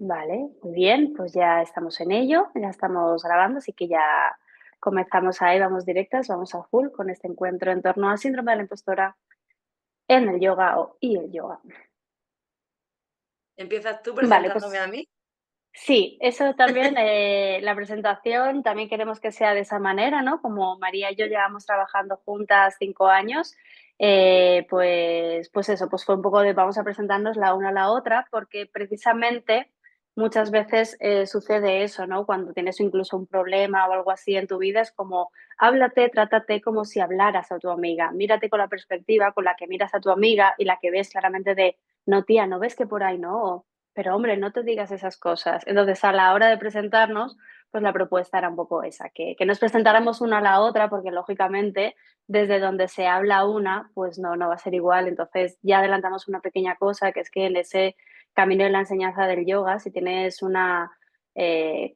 Vale, muy bien, pues ya estamos en ello, ya estamos grabando, así que ya comenzamos ahí, vamos directas, vamos a full con este encuentro en torno al síndrome de la impostora en el yoga y el yoga. ¿Empiezas tú Vale, presentándome pues a mí? sí, eso también, la presentación también queremos que sea de esa manera, ¿no? Como María y yo llevamos trabajando juntas 5 años, pues eso, pues fue un poco de vamos a presentarnos la una a la otra, porque precisamente muchas veces, sucede eso, ¿no? Cuando tienes incluso un problema o algo así en tu vida, es como háblate, trátate como si hablaras a tu amiga. Mírate con la perspectiva con la que miras a tu amiga y la que ves claramente de: "No, tía, ¿no ves que por ahí no?". Pero hombre, no te digas esas cosas. Entonces, a la hora de presentarnos, pues la propuesta era un poco esa, que nos presentáramos una a la otra, porque lógicamente desde donde se habla una, pues no va a ser igual. Entonces, ya adelantamos una pequeña cosa, que es que en ese camino de la enseñanza del yoga, si tienes una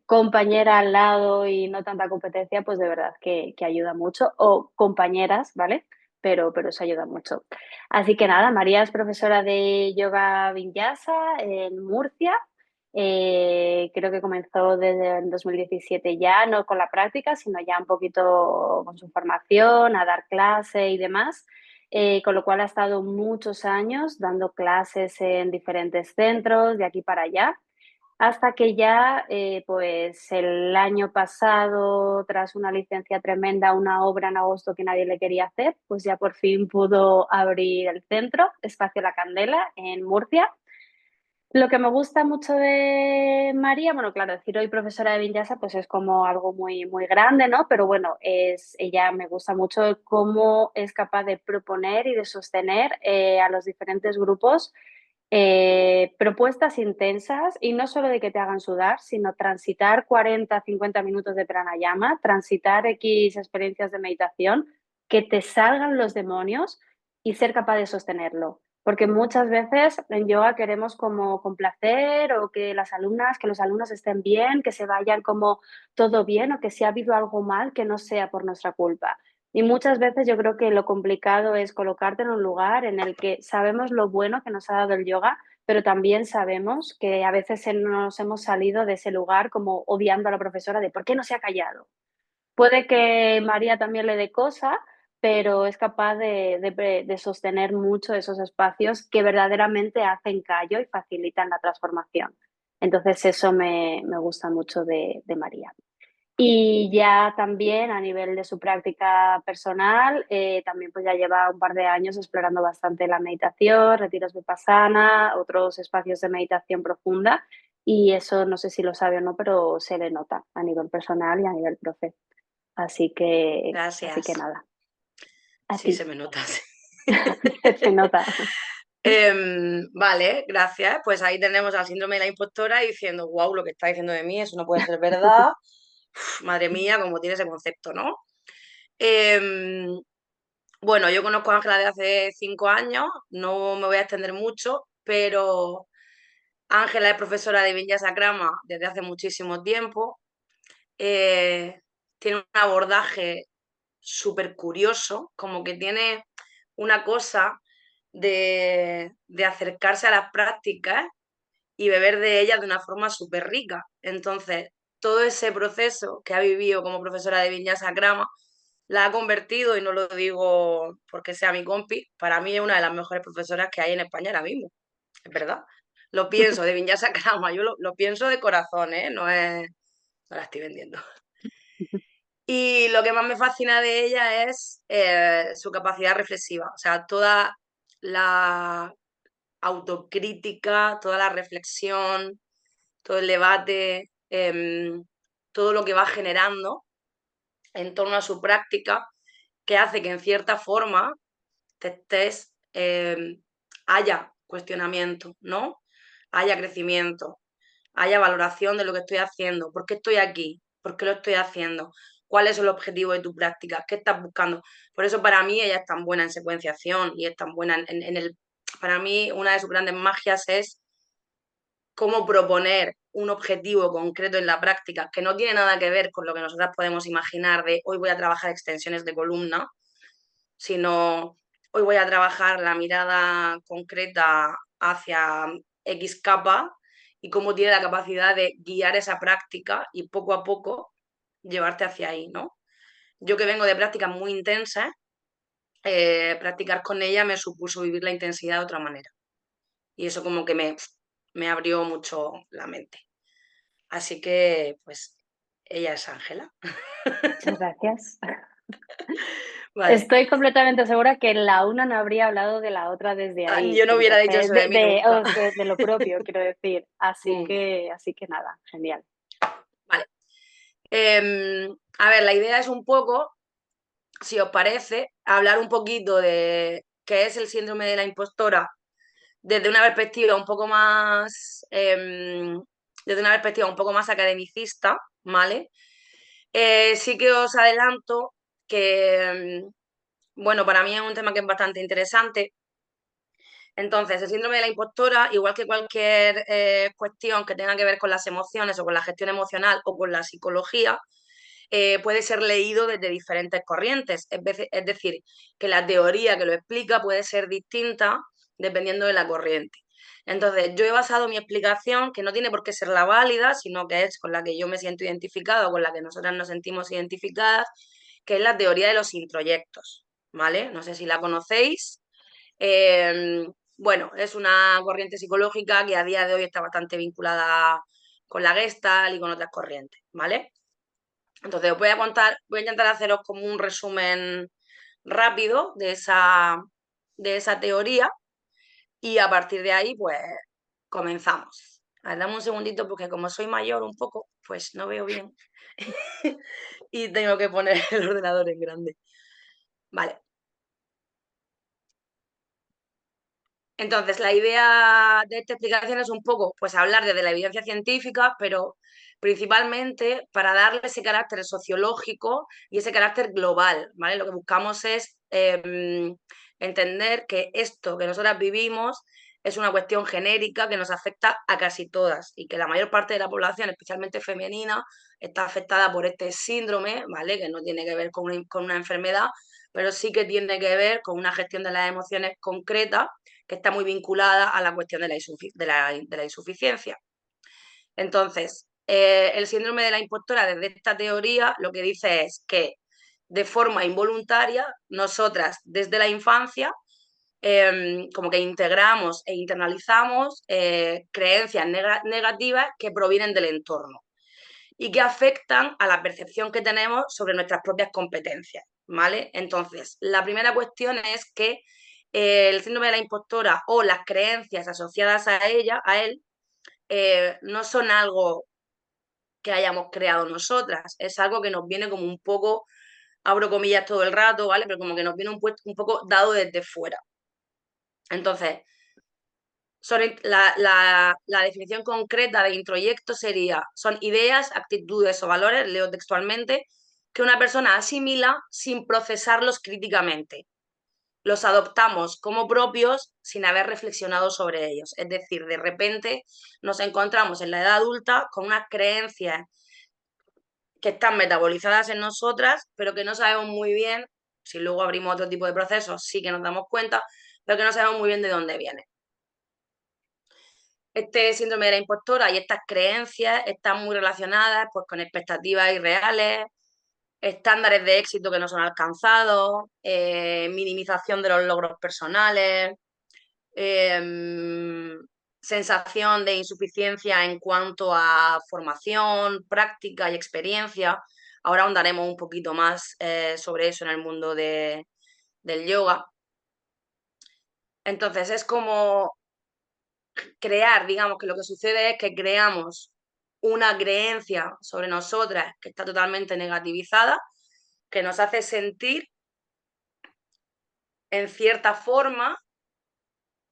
compañera al lado y no tanta competencia, pues de verdad que ayuda mucho. O compañeras, ¿vale? Pero eso ayuda mucho. Así que nada, María es profesora de yoga vinyasa en Murcia. Creo que comenzó desde el 2017 ya, no con la práctica, sino ya un poquito con su formación, a dar clase y demás. Con lo cual ha estado muchos años dando clases en diferentes centros de aquí para allá. Hasta que ya, pues el año pasado, tras una licencia tremenda, una obra en agosto que nadie le quería hacer, pues ya por fin pudo abrir el centro, Espacio La Candela, en Murcia. Lo que me gusta mucho de María, bueno, claro, decir hoy profesora de Vinyasa, pues es como algo muy grande, ¿no? Pero bueno, ella me gusta mucho cómo es capaz de proponer y de sostener a los diferentes grupos propuestas intensas y no solo de que te hagan sudar, sino transitar 40, 50 minutos de pranayama, transitar X experiencias de meditación, que te salgan los demonios y ser capaz de sostenerlo. Porque muchas veces en yoga queremos como complacer o que las alumnas, que los alumnos estén bien, que se vayan como todo bien o que si ha habido algo mal, que no sea por nuestra culpa. Y muchas veces yo creo que lo complicado es colocarte en un lugar en el que sabemos lo bueno que nos ha dado el yoga, pero también sabemos que a veces nos hemos salido de ese lugar como odiando a la profesora de ¿por qué no se ha callado? Puede que María también le dé cosa, pero es capaz de sostener mucho esos espacios que verdaderamente hacen callo y facilitan la transformación. Entonces eso me gusta mucho de María. Y ya también a nivel de su práctica personal, también pues ya lleva un par de años explorando bastante la meditación, retiros vipassana, otros espacios de meditación profunda, y eso no sé si lo sabe o no, pero se le nota a nivel personal y a nivel profe. Así que Gracias. nada, a Sí, ti, se me nota. Sí. se nota. Vale, gracias. Pues ahí tenemos al síndrome de la impostora diciendo, wow, lo que está diciendo de mí, eso no puede ser verdad. Uf, madre mía, cómo tiene ese concepto, ¿no? Em, bueno, yo conozco a Ángela de hace 5 años, no me voy a extender mucho, pero Ángela es profesora de Vinyasa Krama desde hace muchísimo tiempo. eh, Tiene un abordaje súper curioso, como que tiene una cosa de acercarse a las prácticas y beber de ellas de una forma súper rica. Entonces, todo ese proceso que ha vivido como profesora de Vinyasa Krama la ha convertido, y no lo digo porque sea mi compi, para mí es una de las mejores profesoras que hay en España ahora mismo, es verdad. Lo pienso de Vinyasa Krama, yo lo pienso de corazón, ¿eh? No la estoy vendiendo. Y lo que más me fascina de ella es su capacidad reflexiva, o sea, toda la autocrítica, toda la reflexión, todo el debate, todo lo que va generando en torno a su práctica, que hace que en cierta forma te estés, haya cuestionamiento, ¿no? Haya crecimiento, haya valoración de lo que estoy haciendo, por qué estoy aquí, por qué lo estoy haciendo, cuál es el objetivo de tu práctica, qué estás buscando. Por eso para mí ella es tan buena en secuenciación y es tan buena en el... Para mí una de sus grandes magias es cómo proponer un objetivo concreto en la práctica que no tiene nada que ver con lo que nosotras podemos imaginar de hoy voy a trabajar extensiones de columna, sino hoy voy a trabajar la mirada concreta hacia X capa y cómo tiene la capacidad de guiar esa práctica y poco a poco llevarte hacia ahí, ¿no? Yo que vengo de prácticas muy intensas, practicar con ella me supuso vivir la intensidad de otra manera. Y eso como que me abrió mucho la mente. Así que, pues, ella es Ángela. Muchas gracias. Vale. Estoy completamente segura que la una no habría hablado de la otra desde ahí. Yo no hubiera dicho Entonces, eso de mí nunca. o sea, de lo propio, quiero decir. Mm, Así que nada, genial. vale. A ver, la idea es un poco, si os parece, hablar un poquito de qué es el síndrome de la impostora desde una perspectiva un poco más, desde una perspectiva un poco más academicista, ¿vale? Sí que os adelanto que, bueno, para mí es un tema que es bastante interesante. Entonces, el síndrome de la impostora, igual que cualquier cuestión que tenga que ver con las emociones o con la gestión emocional o con la psicología, puede ser leído desde diferentes corrientes. Es decir, que la teoría que lo explica puede ser distinta dependiendo de la corriente. Entonces, yo he basado mi explicación, que no tiene por qué ser la válida, sino que es con la que yo me siento identificada o con la que nosotras nos sentimos identificadas, que es la teoría de los introyectos, ¿vale? No sé si la conocéis. Eh, bueno, es una corriente psicológica que a día de hoy está bastante vinculada con la Gestalt y con otras corrientes, ¿vale? Entonces os voy a contar, voy a intentar haceros como un resumen rápido de esa teoría y a partir de ahí, pues comenzamos. A ver, dame un segundito porque como soy mayor un poco, pues no veo bien y tengo que poner el ordenador en grande. Vale. Entonces, la idea de esta explicación es un poco, pues, hablar desde la evidencia científica, pero principalmente para darle ese carácter sociológico y ese carácter global, ¿vale? Lo que buscamos es entender que esto que nosotras vivimos es una cuestión genérica que nos afecta a casi todas y que la mayor parte de la población, especialmente femenina, está afectada por este síndrome, ¿vale? Que no tiene que ver con una enfermedad, pero sí que tiene que ver con una gestión de las emociones concreta que está muy vinculada a la cuestión de la insuficiencia. Entonces, el síndrome de la impostora desde esta teoría lo que dice es que de forma involuntaria, nosotras desde la infancia, como que integramos e internalizamos creencias negativas que provienen del entorno y que afectan a la percepción que tenemos sobre nuestras propias competencias, ¿vale? Entonces, la primera cuestión es que el síndrome de la impostora o las creencias asociadas a ella, a él, no son algo que hayamos creado nosotras, es algo que nos viene como un poco, abro comillas todo el rato, ¿vale? Pero como que nos viene un poco dado desde fuera. Entonces, la definición concreta de introyecto sería, son ideas, actitudes o valores, leo textualmente, que una persona asimila sin procesarlos críticamente. Los adoptamos como propios sin haber reflexionado sobre ellos. Es decir, de repente nos encontramos en la edad adulta con unas creencias que están metabolizadas en nosotras, pero que no sabemos muy bien, si luego abrimos otro tipo de procesos, sí que nos damos cuenta, pero que no sabemos muy bien de dónde viene. Este síndrome de la impostora y estas creencias están muy relacionadas, pues, con expectativas irreales, estándares de éxito que no son alcanzados, minimización de los logros personales, sensación de insuficiencia en cuanto a formación, práctica y experiencia. Ahora ahondaremos un poquito más sobre eso en el mundo del yoga. Entonces es como crear, digamos que lo que sucede es que creamos una creencia sobre nosotras que está totalmente negativizada, que nos hace sentir en cierta forma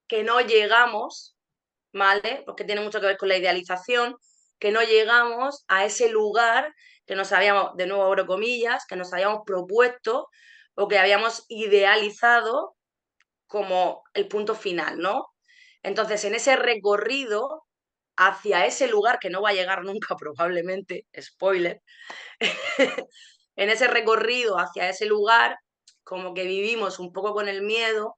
que no llegamos, ¿vale? Porque tiene mucho que ver con la idealización, que no llegamos a ese lugar que nos habíamos, de nuevo abro comillas, que nos habíamos propuesto o que habíamos idealizado como el punto final, ¿no? Entonces, en ese recorrido hacia ese lugar que no va a llegar nunca probablemente, spoiler, en ese recorrido hacia ese lugar, como que vivimos un poco con el miedo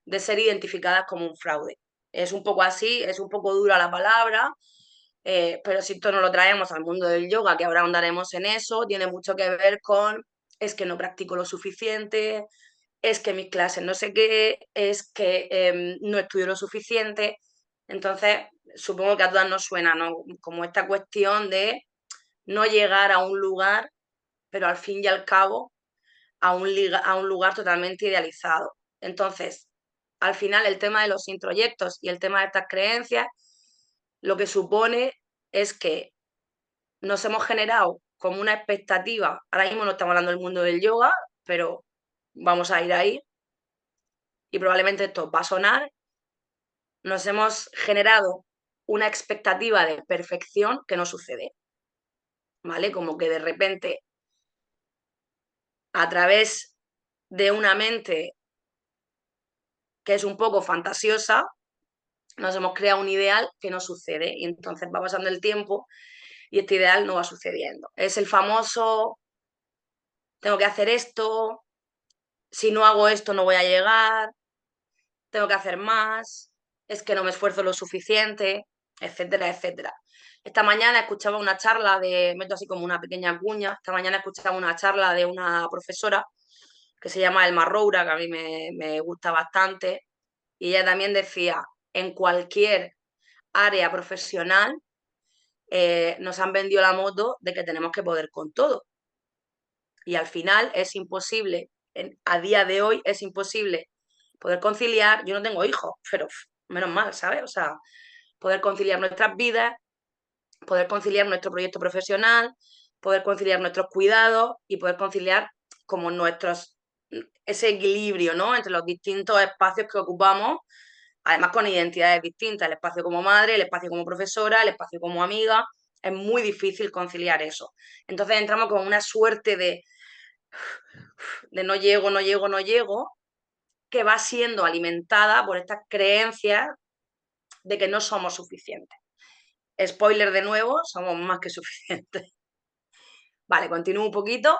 de ser identificadas como un fraude. Es un poco así, es un poco dura la palabra, pero si esto no lo traemos al mundo del yoga, que ahora ahondaremos en eso, tiene mucho que ver con es que no practico lo suficiente, es que mis clases no sé qué, es que no estudio lo suficiente. Entonces, supongo que a todas nos suena, ¿no? Como esta cuestión de no llegar a un lugar, pero al fin y al cabo a un lugar totalmente idealizado. Entonces, al final el tema de los introyectos y el tema de estas creencias, lo que supone es que nos hemos generado como una expectativa, ahora mismo no estamos hablando del mundo del yoga, pero vamos a ir ahí y probablemente esto va a sonar, nos hemos generado una expectativa de perfección que no sucede, ¿vale? Como que de repente, a través de una mente que es un poco fantasiosa, nos hemos creado un ideal que no sucede y entonces va pasando el tiempo y este ideal no va sucediendo. Es el famoso, tengo que hacer esto, si no hago esto no voy a llegar, tengo que hacer más, es que no me esfuerzo lo suficiente, etcétera, etcétera. Esta mañana escuchaba una charla de, meto así como una pequeña cuña, esta mañana escuchaba una charla de una profesora que se llama Elma Roura, que a mí me gusta bastante, y ella también decía, en cualquier área profesional nos han vendido la moto de que tenemos que poder con todo. Y al final es imposible, a día de hoy es imposible poder conciliar, yo no tengo hijos, pero menos mal, ¿sabes? O sea, poder conciliar nuestras vidas, poder conciliar nuestro proyecto profesional, poder conciliar nuestros cuidados y poder conciliar como ese equilibrio, ¿no? Entre los distintos espacios que ocupamos, además con identidades distintas, el espacio como madre, el espacio como profesora, el espacio como amiga, es muy difícil conciliar eso. Entonces entramos con una suerte de no llego, no llego, no llego, que va siendo alimentada por estas creencias de que no somos suficientes. Spoiler de nuevo, somos más que suficientes. Vale, continúo un poquito.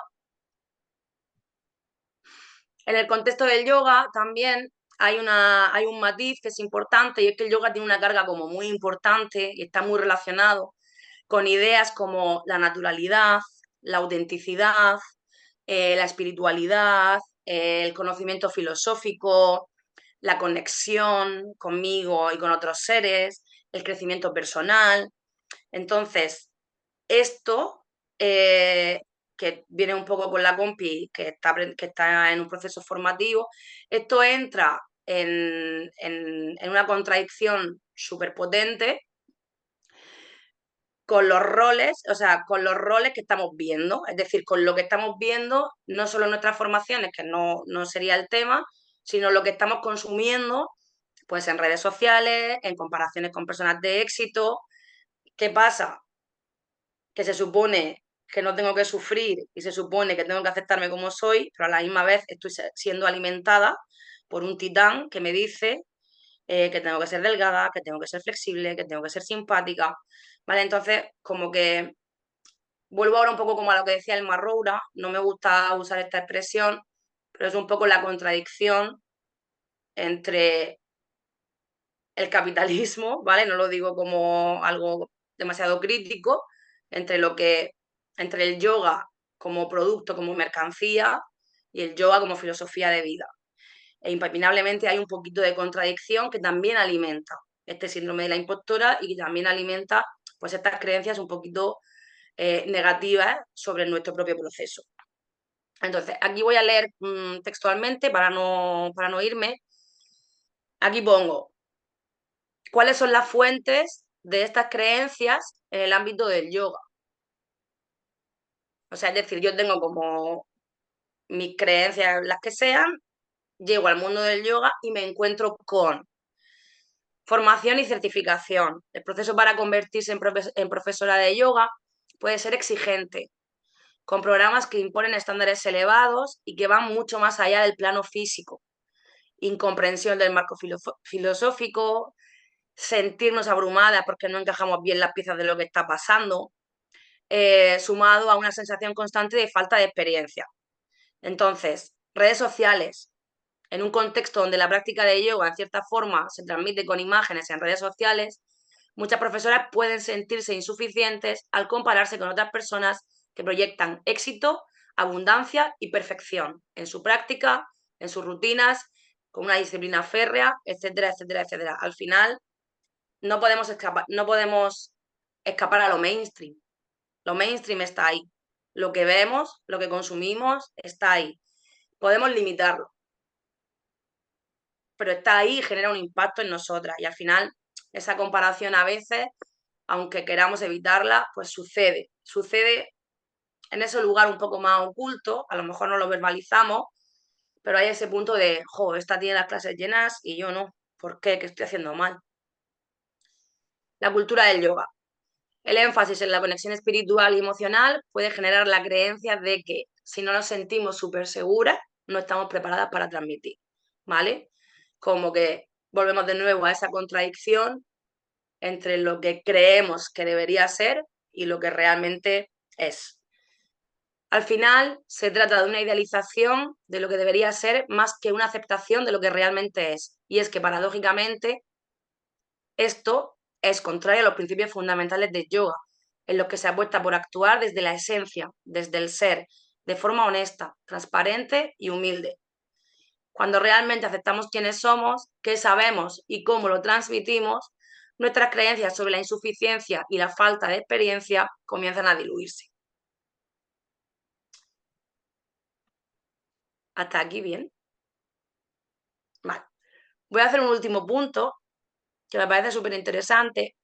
En el contexto del yoga también hay un matiz que es importante y es que el yoga tiene una carga como muy importante y está muy relacionado con ideas como la naturalidad, la autenticidad, la espiritualidad, el conocimiento filosófico, la conexión conmigo y con otros seres, el crecimiento personal. Entonces, esto, que viene un poco con la compi, que está en un proceso formativo, esto entra en una contradicción súper potente con los roles, o sea, con los roles que estamos viendo, es decir, con lo que estamos viendo, no solo en nuestras formaciones, que no sería el tema, sino lo que estamos consumiendo, pues en redes sociales, en comparaciones con personas de éxito. ¿Qué pasa? Que se supone que no tengo que sufrir y se supone que tengo que aceptarme como soy, pero a la misma vez estoy siendo alimentada por un titán que me dice que tengo que ser delgada, que tengo que ser flexible, que tengo que ser simpática, ¿vale? Entonces, como que vuelvo ahora un poco como a lo que decía el Roura, no me gusta usar esta expresión, pero es un poco la contradicción entre el capitalismo, ¿vale? No lo digo como algo demasiado crítico, entre entre el yoga como producto, como mercancía, y el yoga como filosofía de vida. E impepinablemente hay un poquito de contradicción que también alimenta este síndrome de la impostora y que también alimenta pues estas creencias un poquito negativas sobre nuestro propio proceso. Entonces, aquí voy a leer textualmente para no irme. Aquí pongo, ¿cuáles son las fuentes de estas creencias en el ámbito del yoga? O sea, es decir, yo tengo como mis creencias, las que sean, llego al mundo del yoga y me encuentro con formación y certificación. El proceso para convertirse en profesora de yoga puede ser exigente, con programas que imponen estándares elevados y que van mucho más allá del plano físico. Incomprensión del marco filosófico, sentirnos abrumadas porque no encajamos bien las piezas de lo que está pasando, sumado a una sensación constante de falta de experiencia. Entonces, redes sociales, en un contexto donde la práctica de yoga en cierta forma se transmite con imágenes en redes sociales, Muchas profesoras pueden sentirse insuficientes al compararse con otras personas que proyectan éxito, abundancia y perfección en su práctica, en sus rutinas, con una disciplina férrea, etcétera, etcétera, etcétera. Al final no podemos escapar a lo mainstream. Lo mainstream está ahí. Lo que vemos, lo que consumimos, está ahí. Podemos limitarlo, pero está ahí y genera un impacto en nosotras. Y al final, esa comparación a veces, aunque queramos evitarla, pues sucede. Sucede en ese lugar un poco más oculto, a lo mejor no lo verbalizamos, pero hay ese punto de, jo, esta tiene las clases llenas y yo no. ¿Por qué? ¿Qué estoy haciendo mal? La cultura del yoga. El énfasis en la conexión espiritual y emocional puede generar la creencia de que si no nos sentimos súper seguras, no estamos preparadas para transmitir, ¿vale? Como que volvemos de nuevo a esa contradicción entre lo que creemos que debería ser y lo que realmente es. Al final, se trata de una idealización de lo que debería ser más que una aceptación de lo que realmente es. Y es que, paradójicamente, esto es contrario a los principios fundamentales del yoga, en los que se apuesta por actuar desde la esencia, desde el ser, de forma honesta, transparente y humilde. Cuando realmente aceptamos quiénes somos, qué sabemos y cómo lo transmitimos, nuestras creencias sobre la insuficiencia y la falta de experiencia comienzan a diluirse. ¿Hasta aquí bien? Vale. Voy a hacer un último punto que me parece súper interesante,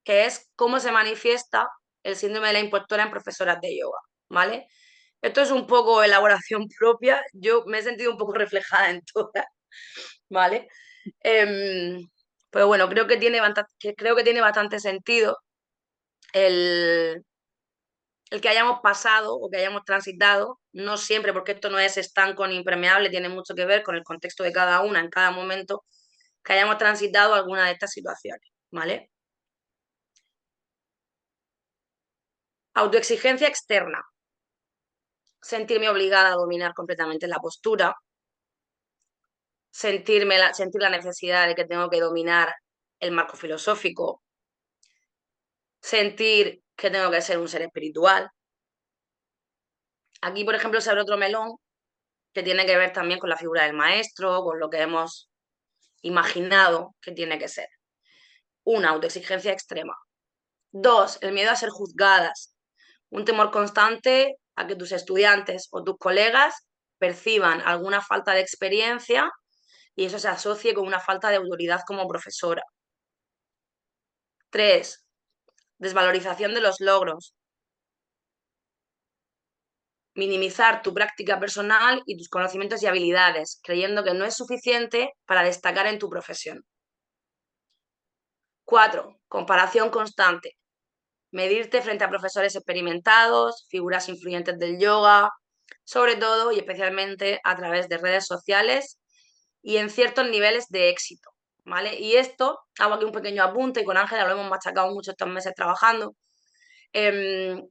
que es cómo se manifiesta el síndrome de la impostora en profesoras de yoga, ¿vale? Esto es un poco elaboración propia, yo me he sentido un poco reflejada en todas, ¿vale? Pero bueno, creo que tiene bastante sentido el, el que hayamos pasado o que hayamos transitado, no siempre, porque esto no es estanco ni impermeable, tiene mucho que ver con el contexto de cada una en cada momento, que hayamos transitado alguna de estas situaciones, ¿vale? Autoexigencia externa. Sentirme obligada a dominar completamente la postura, sentir la necesidad de que tengo que dominar el marco filosófico, sentir que tengo que ser un ser espiritual. Aquí, por ejemplo, se abre otro melón que tiene que ver también con la figura del maestro, con lo que hemos imaginado que tiene que ser. Una, autoexigencia extrema. Dos, el miedo a ser juzgadas. Un temor constante a que tus estudiantes o tus colegas perciban alguna falta de experiencia y eso se asocie con una falta de autoridad como profesora. Tres, desvalorización de los logros. Minimizar tu práctica personal y tus conocimientos y habilidades, creyendo que no es suficiente para destacar en tu profesión. 4. Comparación constante. Medirte frente a profesores experimentados, figuras influyentes del yoga, sobre todo y especialmente a través de redes sociales y en ciertos niveles de éxito, ¿vale? Y esto, hago aquí un pequeño apunte, y con Ángela lo hemos machacado mucho estos meses trabajando, es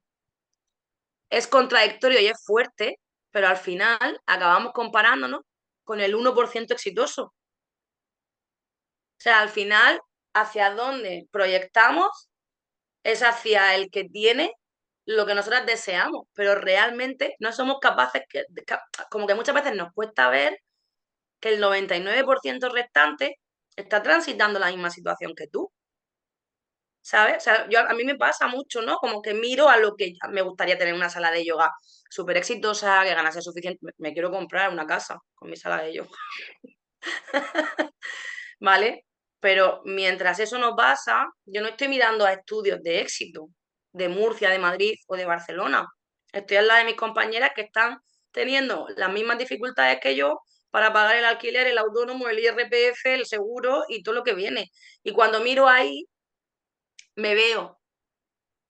contradictorio y es fuerte, pero al final acabamos comparándonos con el 1% exitoso. O sea, al final, hacia dónde proyectamos es hacia el que tiene lo que nosotras deseamos, pero realmente no somos capaces, como que muchas veces nos cuesta ver que el 99% restante está transitando la misma situación que tú. ¿Sabes? O sea, a mí me pasa mucho, ¿no? Como que miro a lo que me gustaría tener una sala de yoga súper exitosa, que ganase suficiente. Me quiero comprar una casa con mi sala de yoga, ¿vale? Pero mientras eso no pasa, yo no estoy mirando a estudios de éxito de Murcia, de Madrid o de Barcelona. Estoy al lado de mis compañeras que están teniendo las mismas dificultades que yo para pagar el alquiler, el autónomo, el IRPF, el seguro y todo lo que viene. Y cuando miro ahí, me veo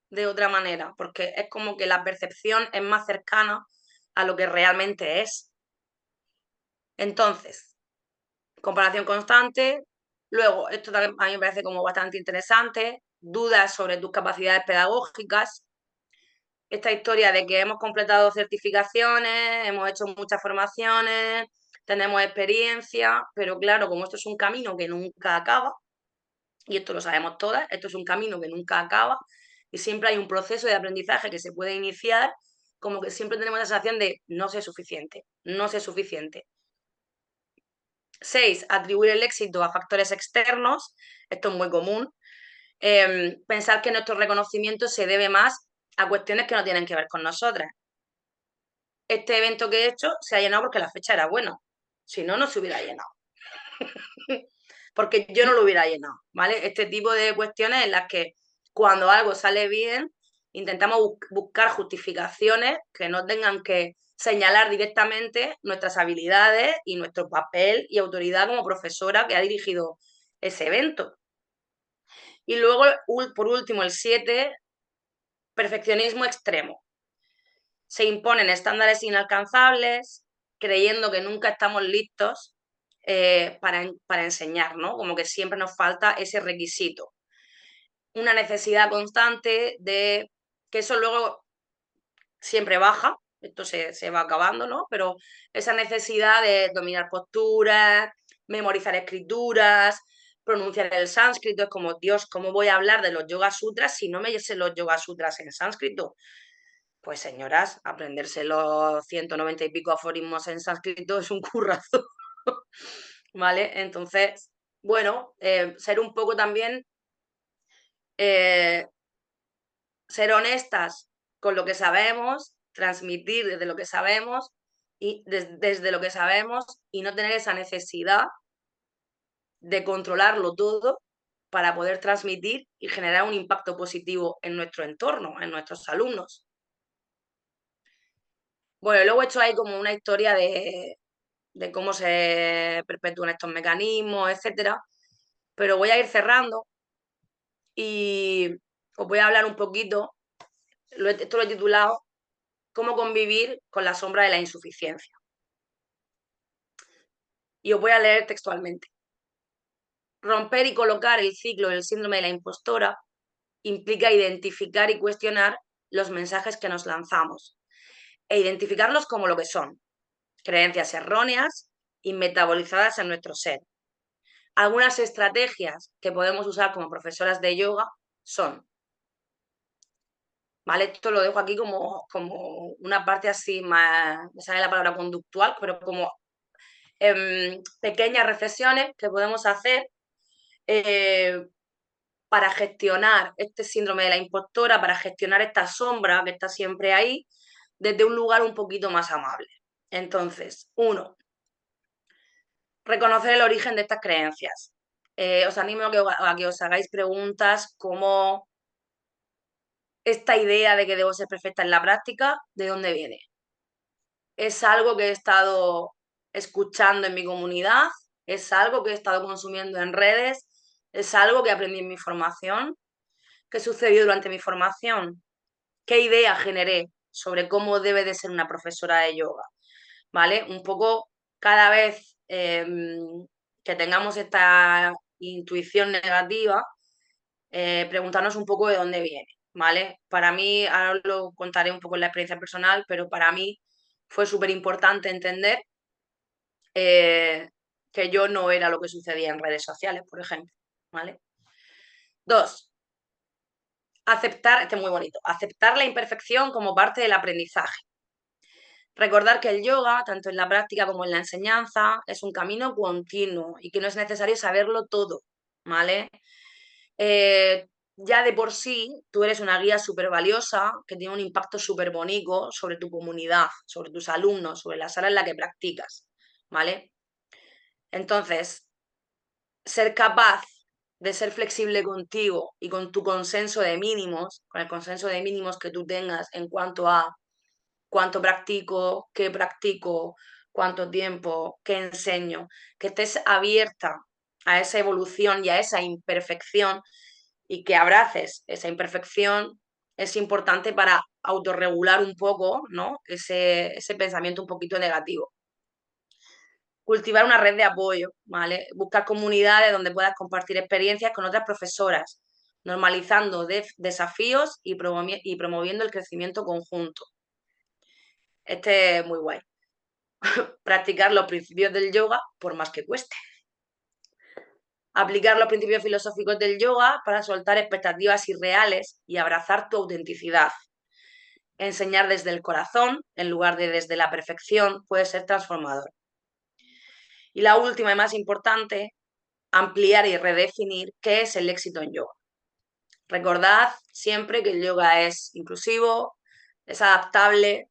de otra manera, porque es como que la percepción es más cercana a lo que realmente es. Entonces, comparación constante. Luego, esto también a mí me parece como bastante interesante, dudas sobre tus capacidades pedagógicas. Esta historia de que hemos completado certificaciones, hemos hecho muchas formaciones, tenemos experiencia, pero claro, como esto es un camino que nunca acaba, y esto lo sabemos todas, esto es un camino que nunca acaba y siempre hay un proceso de aprendizaje que se puede iniciar, como que siempre tenemos la sensación de no sé suficiente, no sé suficiente. 6, atribuir el éxito a factores externos, esto es muy común. Pensar que nuestro reconocimiento se debe más a cuestiones que no tienen que ver con nosotras. Este evento que he hecho se ha llenado porque la fecha era buena, si no, no se hubiera llenado. Porque yo no lo hubiera llenado, ¿vale? Este tipo de cuestiones en las que cuando algo sale bien, intentamos buscar justificaciones que no tengan que señalar directamente nuestras habilidades y nuestro papel y autoridad como profesora que ha dirigido ese evento. Y luego, por último, el 7, perfeccionismo extremo. Se imponen estándares inalcanzables, creyendo que nunca estamos listos para enseñar, ¿no? Como que siempre nos falta ese requisito. Una necesidad constante de que eso luego siempre baja, esto se va acabando, ¿no? Pero esa necesidad de dominar posturas, memorizar escrituras, pronunciar el sánscrito, es como, Dios, ¿cómo voy a hablar de los Yoga Sutras si no me sé los Yoga Sutras en sánscrito? Pues señoras, aprenderse los 190 y pico aforismos en sánscrito es un currazo, ¿vale? Entonces, bueno, ser un poco también, eh, ser honestas con lo que sabemos, transmitir desde lo que sabemos y desde lo que sabemos y no tener esa necesidad de controlarlo todo para poder transmitir y generar un impacto positivo en nuestro entorno, en nuestros alumnos. Bueno, luego he hecho ahí como una historia de cómo se perpetúan estos mecanismos, etcétera. Pero voy a ir cerrando y os voy a hablar un poquito, esto lo he titulado Cómo convivir con la sombra de la insuficiencia. Y os voy a leer textualmente. Romper y colocar el ciclo del síndrome de la impostora implica identificar y cuestionar los mensajes que nos lanzamos e identificarlos como lo que son, creencias erróneas y metabolizadas en nuestro ser. Algunas estrategias que podemos usar como profesoras de yoga son, ¿vale? Esto lo dejo aquí como una parte así más, me sale la palabra conductual, pero como pequeñas reflexiones que podemos hacer eh, para gestionar este síndrome de la impostora, para gestionar esta sombra que está siempre ahí, desde un lugar un poquito más amable. Entonces, 1, reconocer el origen de estas creencias. Os animo a que os hagáis preguntas como esta idea de que debo ser perfecta en la práctica, ¿de dónde viene? ¿Es algo que he estado escuchando en mi comunidad? ¿Es algo que he estado consumiendo en redes? ¿Es algo que aprendí en mi formación? ¿Qué sucedió durante mi formación? ¿Qué idea generé sobre cómo debe de ser una profesora de yoga? ¿Vale? Un poco cada vez que tengamos esta intuición negativa, preguntarnos un poco de dónde viene, ¿vale? Para mí, ahora lo contaré un poco en la experiencia personal, pero para mí fue súper importante entender eh, que yo no era lo que sucedía en redes sociales, por ejemplo, ¿vale? 2, aceptar, este es muy bonito, aceptar la imperfección como parte del aprendizaje. Recordar que el yoga, tanto en la práctica como en la enseñanza, es un camino continuo y que no es necesario saberlo todo, ¿vale? Ya de por sí, tú eres una guía súper valiosa que tiene un impacto súper bonito sobre tu comunidad, sobre tus alumnos, sobre la sala en la que practicas, ¿vale? Entonces, ser capaz de ser flexible contigo y con tu consenso de mínimos, con el consenso de mínimos que tú tengas en cuanto a cuánto practico, cuánto tiempo, qué enseño, que estés abierta a esa evolución y a esa imperfección y que abraces esa imperfección es importante para autorregular un poco, ¿no? Ese pensamiento un poquito negativo. Cultivar una red de apoyo, ¿vale? Buscar comunidades donde puedas compartir experiencias con otras profesoras, normalizando desafíos y promoviendo el crecimiento conjunto. Este es muy guay. Practicar los principios del yoga por más que cueste. Aplicar los principios filosóficos del yoga para soltar expectativas irreales y abrazar tu autenticidad. Enseñar desde el corazón, en lugar de desde la perfección, puede ser transformador. Y la última y más importante, ampliar y redefinir qué es el éxito en yoga. Recordad siempre que el yoga es inclusivo, es adaptable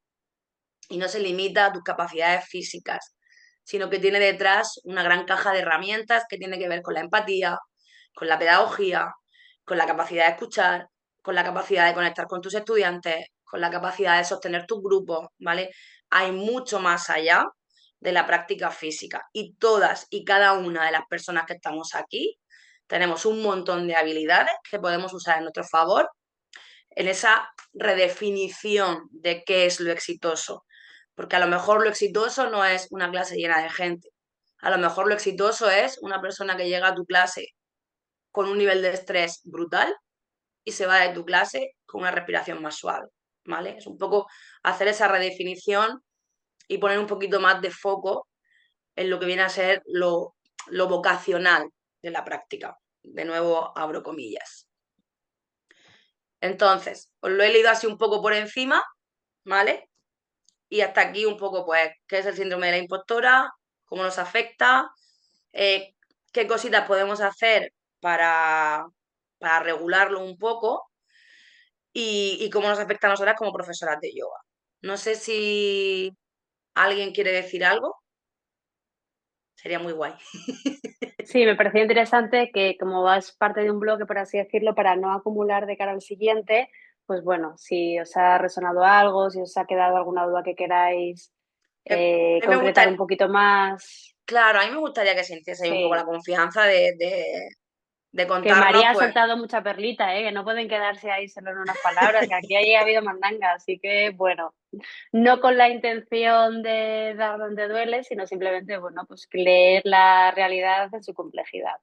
y no se limita a tus capacidades físicas, sino que tiene detrás una gran caja de herramientas que tiene que ver con la empatía, con la pedagogía, con la capacidad de escuchar, con la capacidad de conectar con tus estudiantes, con la capacidad de sostener tus grupos, ¿vale? Hay mucho más allá de la práctica física y todas y cada una de las personas que estamos aquí tenemos un montón de habilidades que podemos usar en nuestro favor en esa redefinición de qué es lo exitoso. Porque a lo mejor lo exitoso no es una clase llena de gente. A lo mejor lo exitoso es una persona que llega a tu clase con un nivel de estrés brutal y se va de tu clase con una respiración más suave, ¿vale? Es un poco hacer esa redefinición y poner un poquito más de foco en lo que viene a ser lo vocacional de la práctica. De nuevo, abro comillas. Entonces, os lo he leído así un poco por encima, ¿vale? Y hasta aquí un poco, pues, qué es el síndrome de la impostora, cómo nos afecta, qué cositas podemos hacer para regularlo un poco y cómo nos afecta a nosotras como profesoras de yoga. No sé si alguien quiere decir algo, sería muy guay. Sí, me pareció interesante que como vas parte de un bloque, por así decirlo, para no acumular de cara al siguiente, pues bueno, si os ha resonado algo, si os ha quedado alguna duda que queráis A mí me concretar un gusta, poquito más, claro, a mí me gustaría que sintieseis un poco la sí. confianza de Que contarnos, María ha pues, soltado mucha perlita, que no pueden quedarse ahí solo en unas palabras, que aquí ha habido mandanga, así que bueno, no con la intención de dar donde duele, sino simplemente, bueno, pues leer la realidad en su complejidad.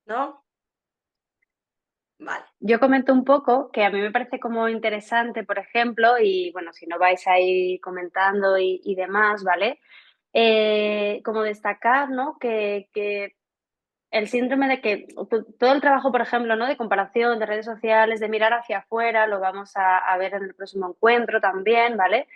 ¿no? Vale. Yo comento un poco que a mí me parece como interesante, por ejemplo, y bueno, si no vais ahí comentando y demás, ¿vale? Como destacar, ¿no? Que el síndrome de que todo el trabajo, por ejemplo, ¿no? De comparación, de redes sociales, de mirar hacia afuera, lo vamos a ver en el próximo encuentro también, ¿vale?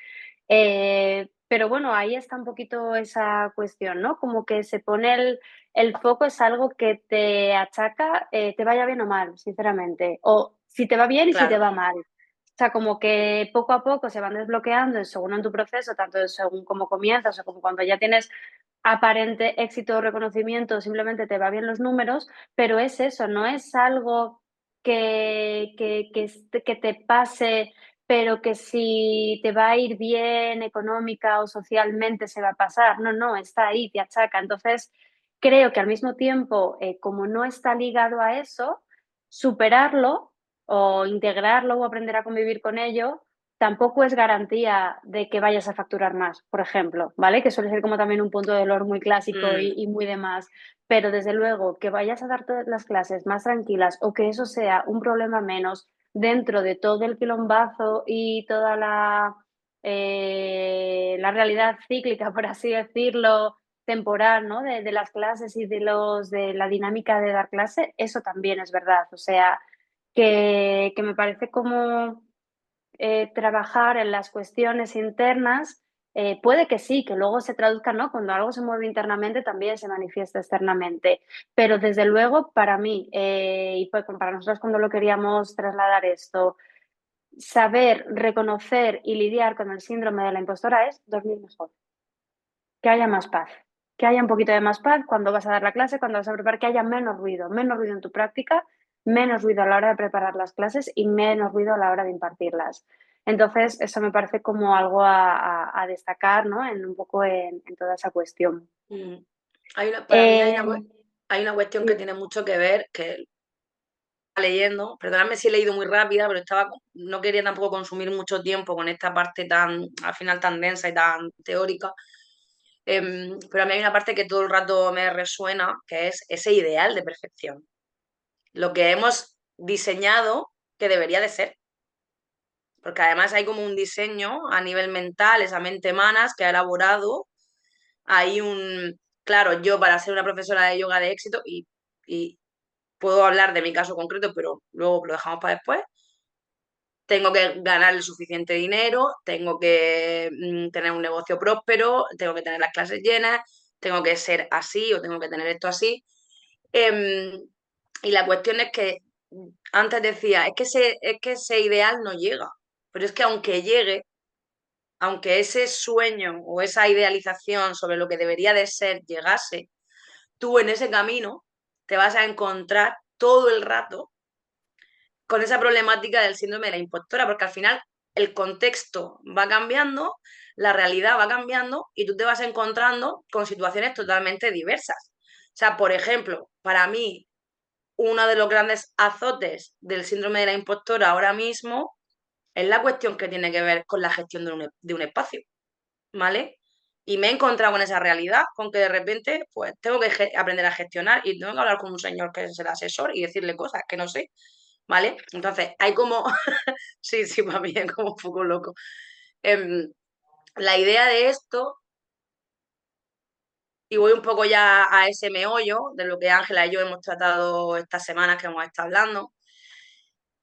Pero bueno, ahí está un poquito esa cuestión, ¿no? Como que se pone el foco, es algo que te achaca, te vaya bien o mal, sinceramente. O si te va bien y si te Claro. va mal. O sea, como que poco a poco se van desbloqueando según en tu proceso, tanto según cómo comienzas o como cuando ya tienes aparente éxito o reconocimiento, simplemente te va bien los números, pero es eso, no es algo que te pase pero que si te va a ir bien económica o socialmente se va a pasar. No, no, está ahí, te achaca. Entonces, creo que al mismo tiempo, como no está ligado a eso, superarlo o integrarlo o aprender a convivir con ello tampoco es garantía de que vayas a facturar más, por ejemplo, ¿vale? Que suele ser como también un punto de dolor muy clásico Mm, y muy demás. Pero desde luego, que vayas a dar todas las clases más tranquilas o que eso sea un problema menos dentro de todo el quilombazo y toda la realidad cíclica, por así decirlo, temporal, ¿no? De las clases y de la dinámica de dar clase, eso también es verdad. O sea, que me parece como trabajar en las cuestiones internas, puede que sí, que luego se traduzca, ¿no? Cuando algo se mueve internamente también se manifiesta externamente. Pero desde luego, para mí, y pues para nosotros cuando lo queríamos trasladar esto, saber reconocer y lidiar con el síndrome de la impostora es dormir mejor, que haya más paz, que haya un poquito de más paz cuando vas a dar la clase, cuando vas a preparar, que haya menos ruido en tu práctica, menos ruido a la hora de preparar las clases y menos ruido a la hora de impartirlas. Entonces, eso me parece como algo a destacar, ¿no? En un poco en toda esa cuestión. mm. Para mí Eh, hay una cuestión que tiene mucho que ver, que leyendo, perdonadme si he leído muy rápida, pero no quería tampoco consumir mucho tiempo con esta parte tan, al final tan densa y tan teórica. Pero a mí hay una parte que todo el rato me resuena, que es ese ideal de perfección. Lo que hemos diseñado que debería de ser. porque además hay como un diseño a nivel mental, esa mente manas que ha elaborado, hay un, claro, yo para ser una profesora de yoga de éxito, y puedo hablar de mi caso concreto, pero luego lo dejamos para después, tengo que ganar el suficiente dinero, tengo que tener un negocio próspero, tengo que tener las clases llenas, tengo que ser así o tengo que tener esto así. Em, y la cuestión es que antes decía, es que ese ideal no llega, pero es que aunque llegue, aunque ese sueño o esa idealización sobre lo que debería de ser llegase, tú en ese camino te vas a encontrar todo el rato con esa problemática del síndrome de la impostora, porque al final el contexto va cambiando, la realidad va cambiando y tú te vas encontrando con situaciones totalmente diversas. O sea, por ejemplo, para mí, uno de los grandes azotes del síndrome de la impostora ahora mismo es la cuestión que tiene que ver con la gestión de un espacio, ¿vale? Y me he encontrado con esa realidad, con que de repente pues tengo que aprender a gestionar y tengo que hablar con un señor que es el asesor y decirle cosas que no sé, ¿vale? Entonces, hay como, sí, sí, para mí es como un poco loco. Em, la idea de esto, y voy un poco ya a ese meollo de lo que Ángela y yo hemos tratado estas semanas que hemos estado hablando,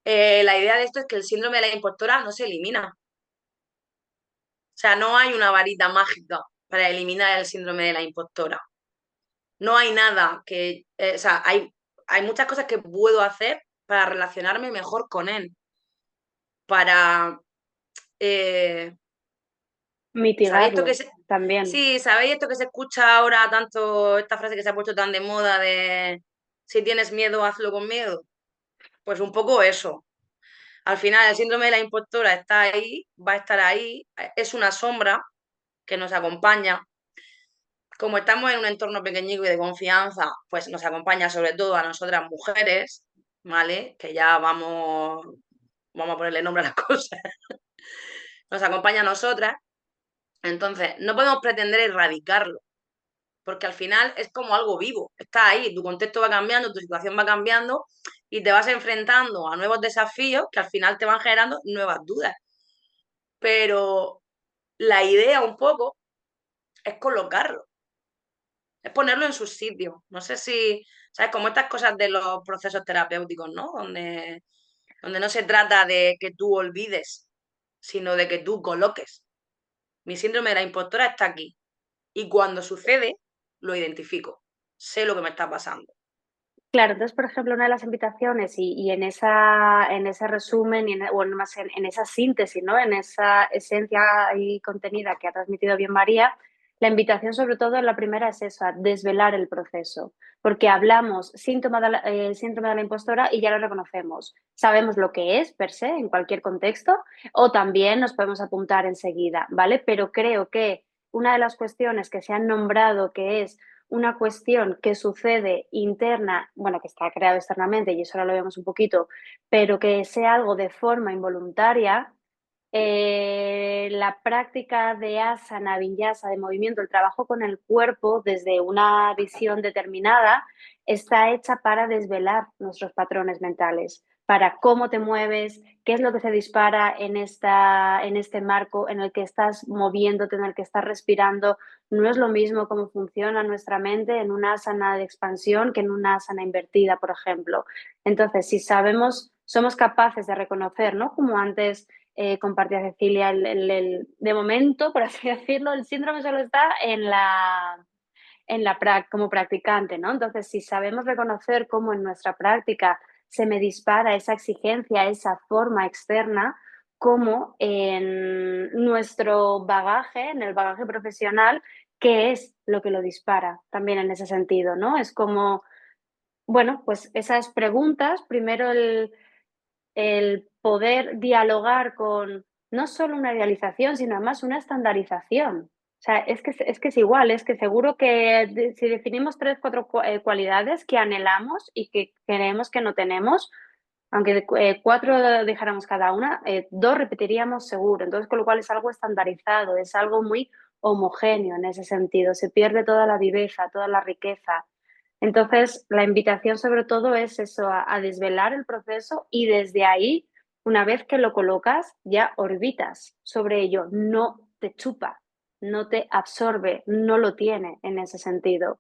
la idea de esto es que el síndrome de la impostora no se elimina. O sea, no hay una varita mágica para eliminar el síndrome de la impostora. No hay nada que, o sea, hay muchas cosas que puedo hacer para relacionarme mejor con él, para, eh, ¿sabéis esto que Mitigarlo se, también. sí, ¿sabéis esto que se escucha ahora tanto, esta frase que se ha puesto tan de moda de si tienes miedo, hazlo con miedo? Pues un poco eso. Al final, el síndrome de la impostora está ahí, va a estar ahí, es una sombra que nos acompaña. Como estamos en un entorno pequeñico y de confianza, pues nos acompaña sobre todo a nosotras mujeres, ¿vale? Que ya vamos a ponerle nombre a las cosas. Nos acompaña a nosotras. Entonces, no podemos pretender erradicarlo, porque al final es como algo vivo, está ahí, tu contexto va cambiando, tu situación va cambiando y te vas enfrentando a nuevos desafíos que al final te van generando nuevas dudas. Pero la idea un poco es colocarlo, es ponerlo en su sitio. No sé si, ¿sabes? Como estas cosas de los procesos terapéuticos, ¿no? Donde no se trata de que tú olvides, sino de que tú coloques. Mi síndrome de la impostora está aquí. Y cuando sucede, lo identifico. Sé lo que me está pasando. Claro, entonces, por ejemplo, una de las invitaciones y en ese resumen, bueno, más en esa síntesis, ¿no? En esa esencia y contenida que ha transmitido bien María, la invitación sobre todo la primera es eso, a desvelar el proceso, porque hablamos síntoma de la impostora y ya lo reconocemos. Sabemos lo que es per se en cualquier contexto o también nos podemos apuntar enseguida, ¿vale? Pero creo que una de las cuestiones que se han nombrado que es una cuestión que sucede interna, bueno, que está creado externamente, y eso ahora lo vemos un poquito, pero que sea algo de forma involuntaria, la práctica de asana, vinyasa, de movimiento, el trabajo con el cuerpo desde una visión determinada, está hecha para desvelar nuestros patrones mentales, para cómo te mueves, qué es lo que se dispara en este marco en el que estás moviéndote, en el que estás respirando. No es lo mismo cómo funciona nuestra mente en una asana de expansión que en una asana invertida, por ejemplo. Entonces, si sabemos, somos capaces de reconocer, ¿no? Como antes compartía Cecilia, de momento, por así decirlo, el síndrome solo está como practicante, ¿no? Entonces, si sabemos reconocer cómo en nuestra práctica se me dispara esa exigencia, esa forma externa, como en nuestro bagaje, en el bagaje profesional, qué es lo que lo dispara también en ese sentido, ¿no? Es como, bueno, pues esas preguntas, primero el poder dialogar con no solo una idealización, sino además una estandarización. O sea, es que es igual, es que seguro que si definimos tres, cuatro cualidades que anhelamos y que creemos que no tenemos, aunque cuatro dejáramos cada una, dos repetiríamos seguro. Entonces, con lo cual es algo estandarizado, es algo muy homogéneo en ese sentido. Se pierde toda la viveza, toda la riqueza. Entonces, la invitación sobre todo es eso, a desvelar el proceso y desde ahí Una vez que lo colocas, ya orbitas sobre ello, no te chupa, no te absorbe, no lo tiene en ese sentido.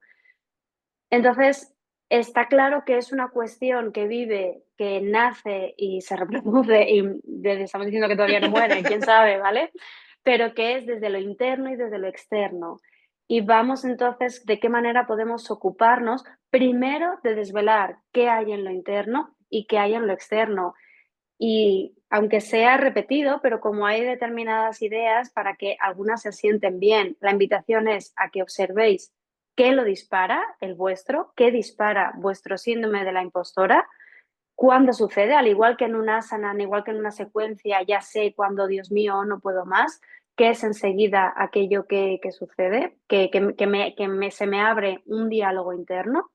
Entonces, está claro que es una cuestión que vive, que nace y se reproduce, y estamos diciendo que todavía no muere, quién sabe, ¿vale? Pero que es desde lo interno y desde lo externo. Y vamos entonces, ¿de qué manera podemos ocuparnos primero de desvelar qué hay en lo interno y qué hay en lo externo? Y aunque sea repetido, pero como hay determinadas ideas para que algunas se sienten bien, la invitación es a que observéis qué lo dispara, el vuestro, qué dispara vuestro síndrome de la impostora, cuándo sucede, al igual que en un asana, al igual que en una secuencia, ya sé cuándo, Dios mío, no puedo más, qué es enseguida aquello que sucede, se me abre un diálogo interno.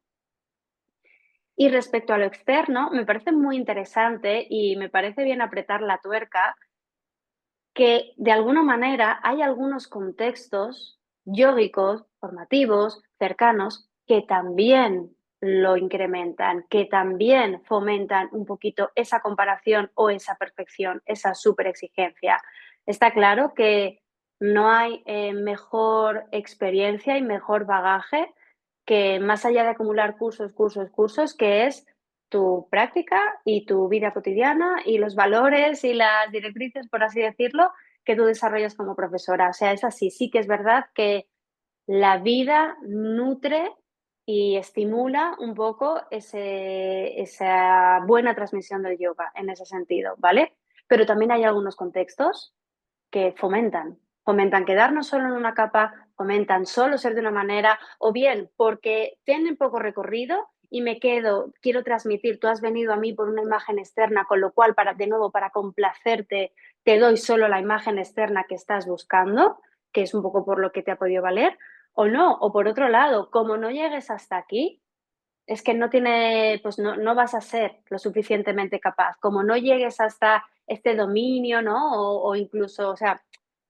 Y respecto a lo externo, me parece muy interesante y me parece bien apretar la tuerca que de alguna manera hay algunos contextos yógicos, formativos, cercanos, que también lo incrementan, que también fomentan un poquito esa comparación o esa perfección, esa superexigencia. Está claro que no hay mejor experiencia y mejor bagaje que más allá de acumular cursos, cursos, cursos, que es tu práctica y tu vida cotidiana y los valores y las directrices, por así decirlo, que tú desarrollas como profesora. O sea, es así. Sí que es verdad que la vida nutre y estimula un poco esa buena transmisión del yoga en ese sentido, ¿vale? Pero también hay algunos contextos que fomentan quedarnos solo en una capa, fomentan solo ser de una manera, o bien porque tienen poco recorrido y me quedo, quiero transmitir, tú has venido a mí por una imagen externa, con lo cual, de nuevo, para complacerte, te doy solo la imagen externa que estás buscando, que es un poco por lo que te ha podido valer, o no, o por otro lado, como no llegues hasta aquí, es que no tiene, pues no vas a ser lo suficientemente capaz. Como no llegues hasta este dominio, ¿no? O incluso, o sea,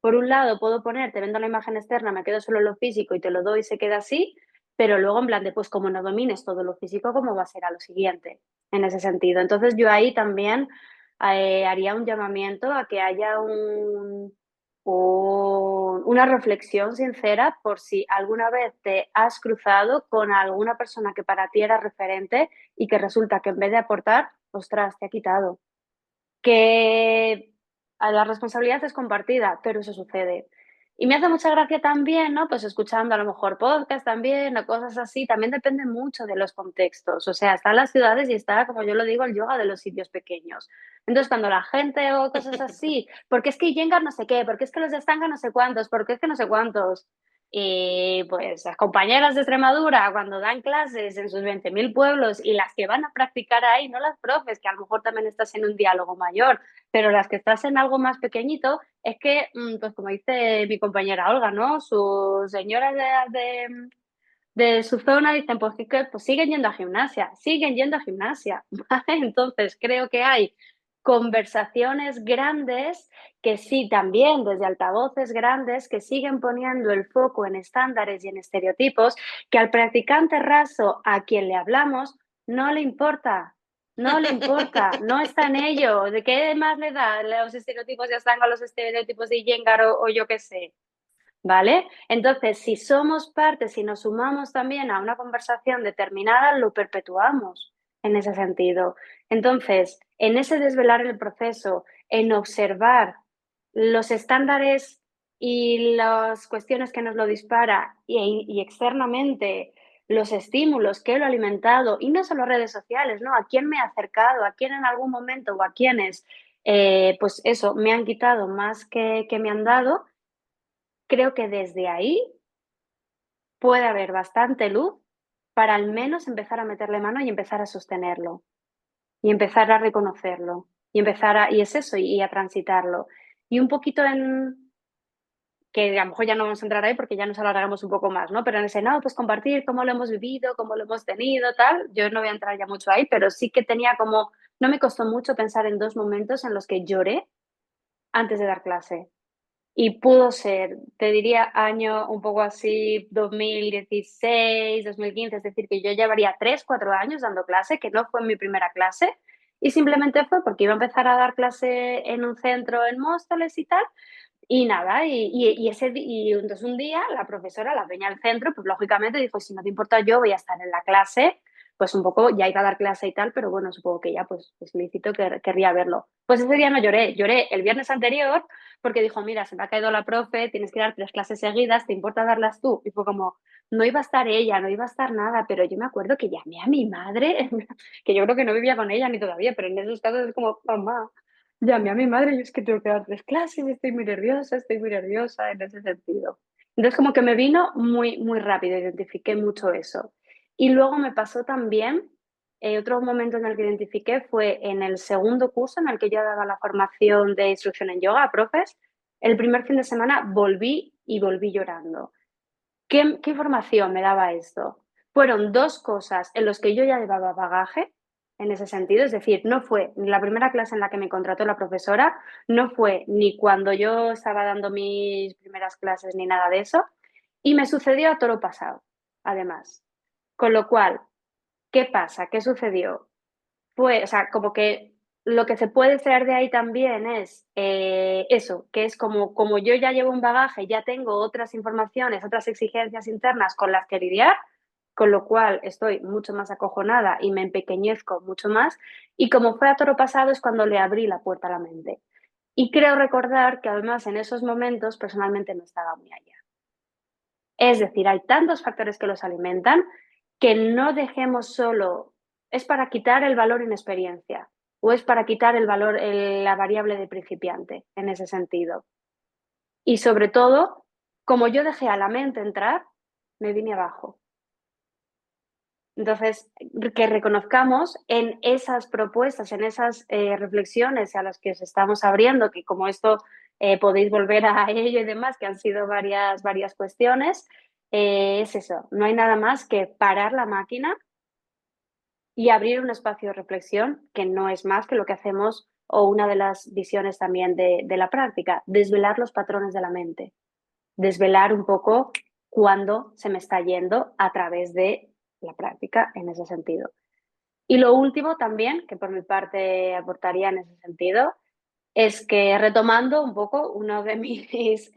por un lado puedo poner, te vendo la imagen externa, me quedo solo en lo físico y te lo doy y se queda así, pero luego en plan de, pues como no domines todo lo físico, ¿cómo va a ser a lo siguiente? En ese sentido. Entonces yo ahí también haría un llamamiento a que haya una reflexión sincera por si alguna vez te has cruzado con alguna persona que para ti era referente y que resulta que en vez de aportar, ostras, te ha quitado. Que la responsabilidad es compartida, pero eso sucede. Y me hace mucha gracia también, ¿no? Pues escuchando a lo mejor podcast también o cosas así, también depende mucho de los contextos. O sea, están las ciudades y está, como yo lo digo, el yoga de los sitios pequeños. Entonces, cuando la gente o cosas así, porque es que Iyengar no sé qué, porque es que los de Stanga no sé cuántos, porque es que no sé cuántos. Y pues las compañeras de Extremadura, cuando dan clases en sus 20.000 pueblos y las que van a practicar ahí, no las profes, que a lo mejor también estás en un diálogo mayor, pero las que estás en algo más pequeñito, es que, pues como dice mi compañera Olga, ¿no? Sus señoras de su zona dicen, pues, pues siguen yendo a gimnasia, siguen yendo a gimnasia, ¿vale? Entonces creo que hay conversaciones grandes que sí también desde altavoces grandes que siguen poniendo el foco en estándares y en estereotipos que al practicante raso a quien le hablamos no le importa, no le importa, no está en ello. ¿De qué más le da? Los estereotipos ya están a los estereotipos de Iyengar o yo qué sé. ¿Vale? Entonces, si somos parte, si nos sumamos también a una conversación determinada, lo perpetuamos en ese sentido. Entonces, en ese desvelar el proceso, en observar los estándares y las cuestiones que nos lo dispara y externamente los estímulos que lo ha alimentado, y no solo redes sociales, ¿no? A quién me ha acercado, a quién en algún momento o a quiénes, pues eso, me han quitado más que me han dado. Creo que desde ahí puede haber bastante luz para al menos empezar a meterle mano y empezar a sostenerlo, y empezar a reconocerlo, y es eso, y a transitarlo. Y un poquito en que a lo mejor ya no vamos a entrar ahí porque ya nos alargamos un poco más, ¿no? Pero en ese, no, pues compartir cómo lo hemos vivido, cómo lo hemos tenido, tal. Yo no voy a entrar ya mucho ahí, pero sí que tenía como, no me costó mucho pensar en 2 momentos en los que lloré antes de dar clase. Y pudo ser, te diría, año un poco así, 2016, 2015, es decir, que yo llevaría 3, 4 años dando clase, que no fue mi primera clase, Y simplemente fue porque iba a empezar a dar clase en un centro en Móstoles y tal, y nada, y entonces un día la profesora, la dueña del centro, pues lógicamente dijo, si no te importa, yo voy a estar en la clase, pues un poco, ya iba a dar clase y tal, pero bueno, supongo que ya pues es lícito que querría verlo. Pues ese día no lloré, lloré el viernes anterior porque dijo, mira, se me ha caído la profe, tienes que dar 3 clases seguidas, ¿te importa darlas tú? Y fue como, no iba a estar ella, no iba a estar nada, pero yo me acuerdo que llamé a mi madre, que yo creo que no vivía con ella ni todavía, pero en esos casos es como, mamá, llamé a mi madre y yo es que tengo que dar 3 clases, estoy muy nerviosa en ese sentido. Entonces como que me vino muy, muy rápido, identifiqué mucho eso. Y luego me pasó también, otro momento en el que identifiqué fue en el segundo curso en el que yo daba la formación de instrucción en yoga a profes. El primer fin de semana volví y volví llorando. ¿Qué información me daba esto? Fueron 2 cosas en las que yo ya llevaba bagaje en ese sentido, es decir, no fue ni la primera clase en la que me contrató la profesora, no fue ni cuando yo estaba dando mis primeras clases ni nada de eso, y me sucedió a toro pasado, además. Con lo cual, ¿qué pasa? ¿Qué sucedió? O sea, como que lo que se puede extraer de ahí también es eso, que es como yo ya llevo un bagaje, ya tengo otras informaciones, otras exigencias internas con las que lidiar, con lo cual estoy mucho más acojonada y me empequeñezco mucho más. Y como fue a toro pasado es cuando le abrí la puerta a la mente. Y creo recordar que además en esos momentos personalmente no estaba muy allá. Es decir, hay tantos factores que los alimentan que no dejemos solo, es para quitar el valor en experiencia o es para quitar el valor, la variable de principiante en ese sentido. Y sobre todo, como yo dejé a la mente entrar, me vine abajo. Entonces, que reconozcamos en esas propuestas, en esas reflexiones a las que os estamos abriendo, que como esto podéis volver a ello y demás, que han sido varias cuestiones, es eso, no hay nada más que parar la máquina y abrir un espacio de reflexión, que no es más que lo que hacemos, o una de las visiones también de la práctica, desvelar los patrones de la mente, desvelar un poco cuándo se me está yendo a través de la práctica en ese sentido. Y lo último también, que por mi parte aportaría en ese sentido, es que retomando un poco uno de mis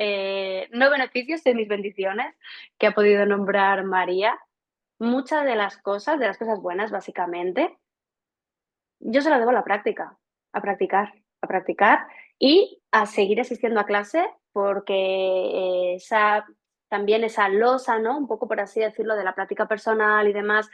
no beneficios, de mis bendiciones que ha podido nombrar María, muchas de las cosas buenas básicamente, yo se las debo a la práctica, a practicar, a practicar y a seguir asistiendo a clase porque también esa losa, ¿no? Un poco por así decirlo, de la práctica personal y demás,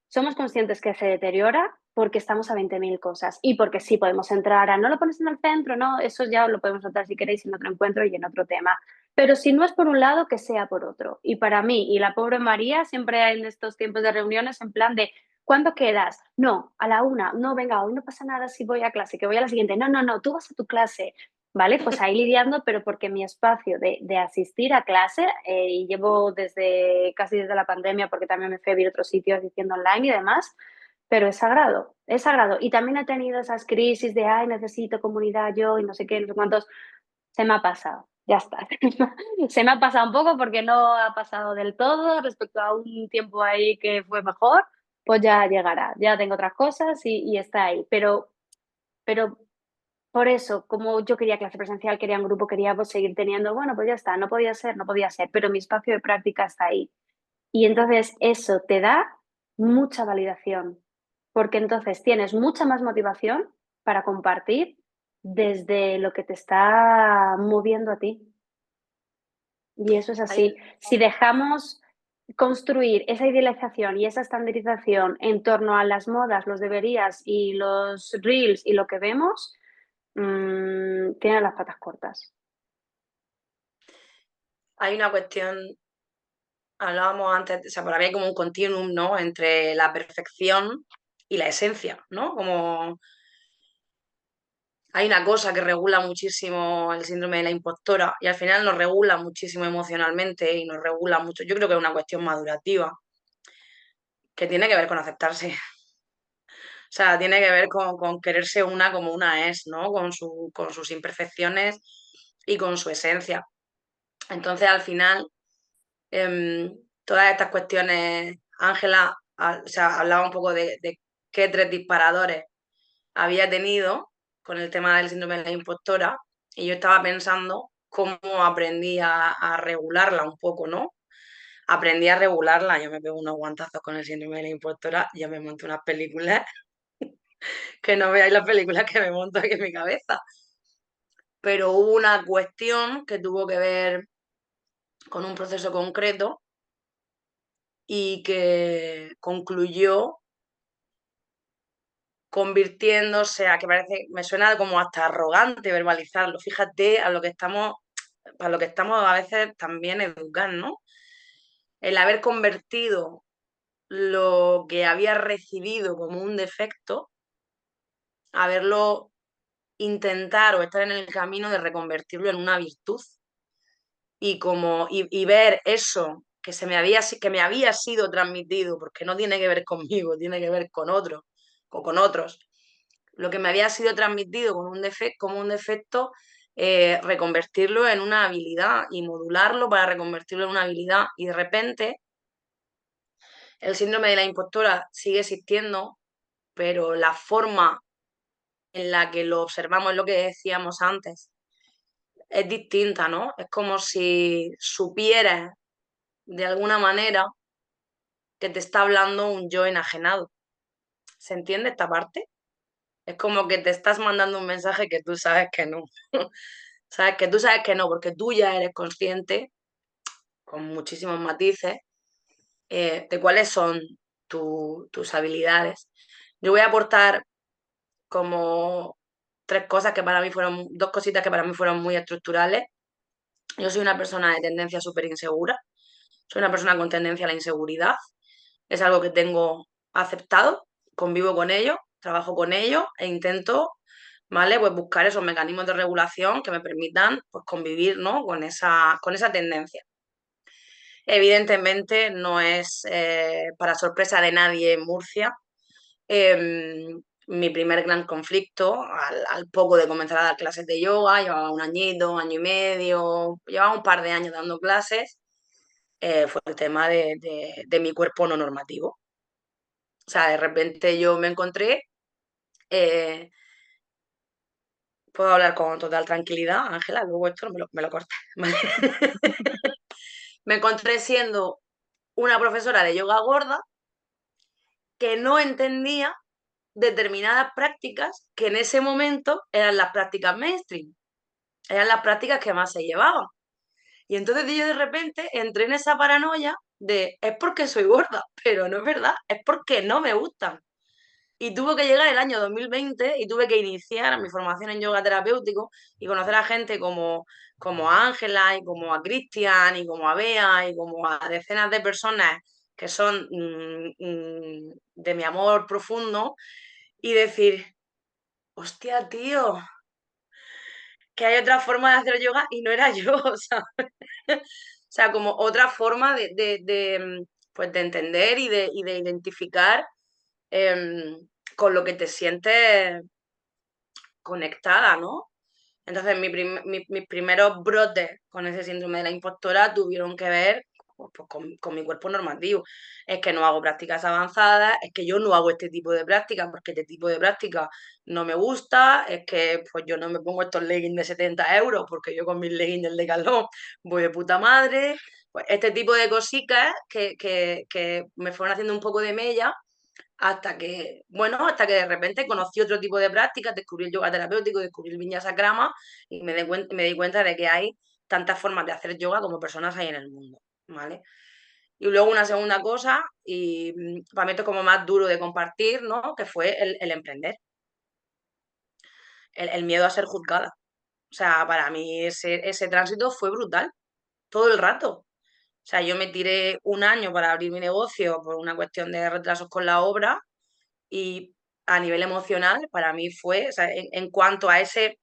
somos conscientes que se deteriora porque estamos a 20.000 cosas y porque sí podemos entrar a no lo pones en el centro, no, eso ya lo podemos tratar si queréis en otro encuentro y en otro tema. Pero si no es por un lado, que sea por otro. Y para mí y la pobre María, siempre hay en estos tiempos de reuniones en plan de ¿cuándo quedas? No, a la 1. No, venga, hoy no pasa nada si voy a clase, que voy a la siguiente. No, no, no, tú vas a tu clase. ¿Vale? Pues ahí lidiando, pero porque mi espacio de asistir a clase, y llevo casi desde la pandemia, porque también me fui a vivir otros sitios diciendo online y demás, pero es sagrado, es sagrado. Y también he tenido esas crisis de, ay, necesito comunidad yo y no sé qué, no sé cuántos. Se me ha pasado, ya está. Se me ha pasado un poco porque no ha pasado del todo respecto a un tiempo ahí que fue mejor, pues ya llegará, ya tengo otras cosas y está ahí. Pero por eso, como yo quería clase presencial, quería un grupo, quería pues, seguir teniendo, bueno, pues ya está, no podía ser, no podía ser, pero mi espacio de práctica está ahí. Y entonces eso te da mucha validación, porque entonces tienes mucha más motivación para compartir desde lo que te está moviendo a ti. Y eso es Ahí, así. Si dejamos construir esa idealización y esa estandarización en torno a las modas, los deberías y los reels y lo que vemos, tienen las patas cortas. hay una cuestión, hablábamos antes, o sea, para mí hay como un continuum, ¿no? Entre la perfección y la esencia, ¿no? Como hay una cosa que regula muchísimo el síndrome de la impostora y al final nos regula muchísimo emocionalmente y nos regula mucho. Yo creo que es una cuestión madurativa que tiene que ver con aceptarse. O sea, tiene que ver con quererse una como una es, ¿no? Con sus imperfecciones y con su esencia. Entonces, al final, todas estas cuestiones, Ángela, o sea, hablaba un poco de qué 3 disparadores había tenido con el tema del síndrome de la impostora y yo estaba pensando cómo aprendí a regularla un poco, ¿no? Aprendí a regularla, yo me pego unos guantazos con el síndrome de la impostora, yo me monto unas películas que no veáis las películas que me monto aquí en mi cabeza. Pero hubo una cuestión que tuvo que ver con un proceso concreto y que concluyó convirtiéndose a que parece, me suena como hasta arrogante verbalizarlo. Fíjate a lo que estamos, a lo que estamos a veces también educando, ¿no? El haber convertido lo que había recibido como un defecto, haberlo intentar o estar en el camino de reconvertirlo en una virtud y ver eso que me había sido transmitido, porque no tiene que ver conmigo, tiene que ver con otros o con otros, lo que me había sido transmitido como un defecto, reconvertirlo en una habilidad y modularlo para reconvertirlo en una habilidad. Y de repente el síndrome de la impostora sigue existiendo, pero la forma en la que lo observamos es lo que decíamos antes. Es distinta, ¿no? Es como si supieras de alguna manera que te está hablando un yo enajenado. ¿Se entiende esta parte? Es como que te estás mandando un mensaje que tú sabes que no. Sabes que tú sabes que no, porque tú ya eres consciente, con muchísimos matices, de cuáles son tus habilidades. Yo voy a aportar como tres cosas que para mí fueron, dos cositas que para mí fueron muy estructurales. Yo soy una persona de tendencia súper insegura, soy una persona con tendencia a la inseguridad, es algo que tengo aceptado, convivo con ello, trabajo con ello e intento, ¿vale? Pues buscar esos mecanismos de regulación que me permitan pues, convivir, ¿no? con esa tendencia. Evidentemente no es para sorpresa de nadie en Murcia. Mi primer gran conflicto, al poco de comenzar a dar clases de yoga, llevaba un añito, año y medio, llevaba un par de años dando clases, fue el tema de mi cuerpo no normativo. O sea, de repente yo me encontré, eh, puedo hablar con total tranquilidad, Ángela, luego esto me lo cortas, ¿vale? Me encontré siendo una profesora de yoga gorda que no entendía determinadas prácticas que en ese momento eran las prácticas mainstream, eran las prácticas que más se llevaban. Y entonces yo de repente entré en esa paranoia de es porque soy gorda, pero no es verdad, es porque no me gustan. Y tuvo que llegar el año 2020 y tuve que iniciar mi formación en yoga terapéutico y conocer a gente como Ángela y como a Cristian y como a Bea y como a decenas de personas que son de mi amor profundo y decir, hostia, tío, que hay otra forma de hacer yoga y no era yo, ¿sabes? O sea, como otra forma pues de entender y de identificar con lo que te sientes conectada, ¿no? Entonces, mis primeros brotes con ese síndrome de la impostora tuvieron que ver pues, con mi cuerpo normativo. Es que no hago prácticas avanzadas, es que yo no hago este tipo de prácticas porque este tipo de práctica no me gusta, es que pues yo no me pongo estos leggings de 70 euros porque yo con mis leggings del Decathlon voy de puta madre. Pues este tipo de cositas que me fueron haciendo un poco de mella hasta que, bueno, hasta que de repente conocí otro tipo de prácticas, descubrí el yoga terapéutico, descubrí el Vinyasa Krama y me di cuenta de que hay tantas formas de hacer yoga como personas hay en el mundo, ¿vale? Y luego una segunda cosa, y para mí esto es como más duro de compartir, ¿no? Que fue el emprender, el miedo a ser juzgada. O sea, para mí ese tránsito fue brutal, todo el rato. O sea, yo me tiré un año para abrir mi negocio por una cuestión de retrasos con la obra y a nivel emocional, para mí fue, o sea, en cuanto a ese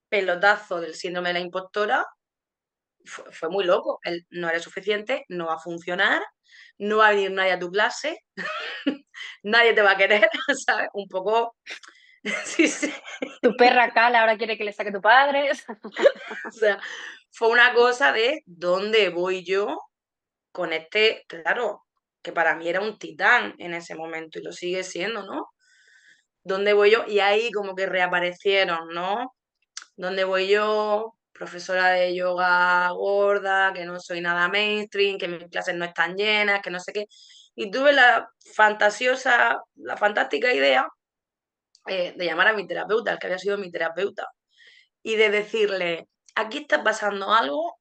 pelotazo del síndrome de la impostora, fue muy loco. El, no eres suficiente, no va a funcionar, no va a venir nadie a tu clase, nadie te va a querer, ¿sabes? Un poco, sí, sí. Tu perra Cala ahora quiere que le saque tu padre. O sea, fue una cosa de dónde voy yo con este, claro, que para mí era un titán en ese momento y lo sigue siendo, ¿no? ¿dónde voy yo? Y ahí como que reaparecieron, ¿no? ¿Dónde voy yo? Profesora de yoga gorda, que no soy nada mainstream, que mis clases no están llenas, que no sé qué. Y tuve la fantástica idea de llamar a mi terapeuta, el que había sido mi terapeuta, y de decirle, aquí está pasando algo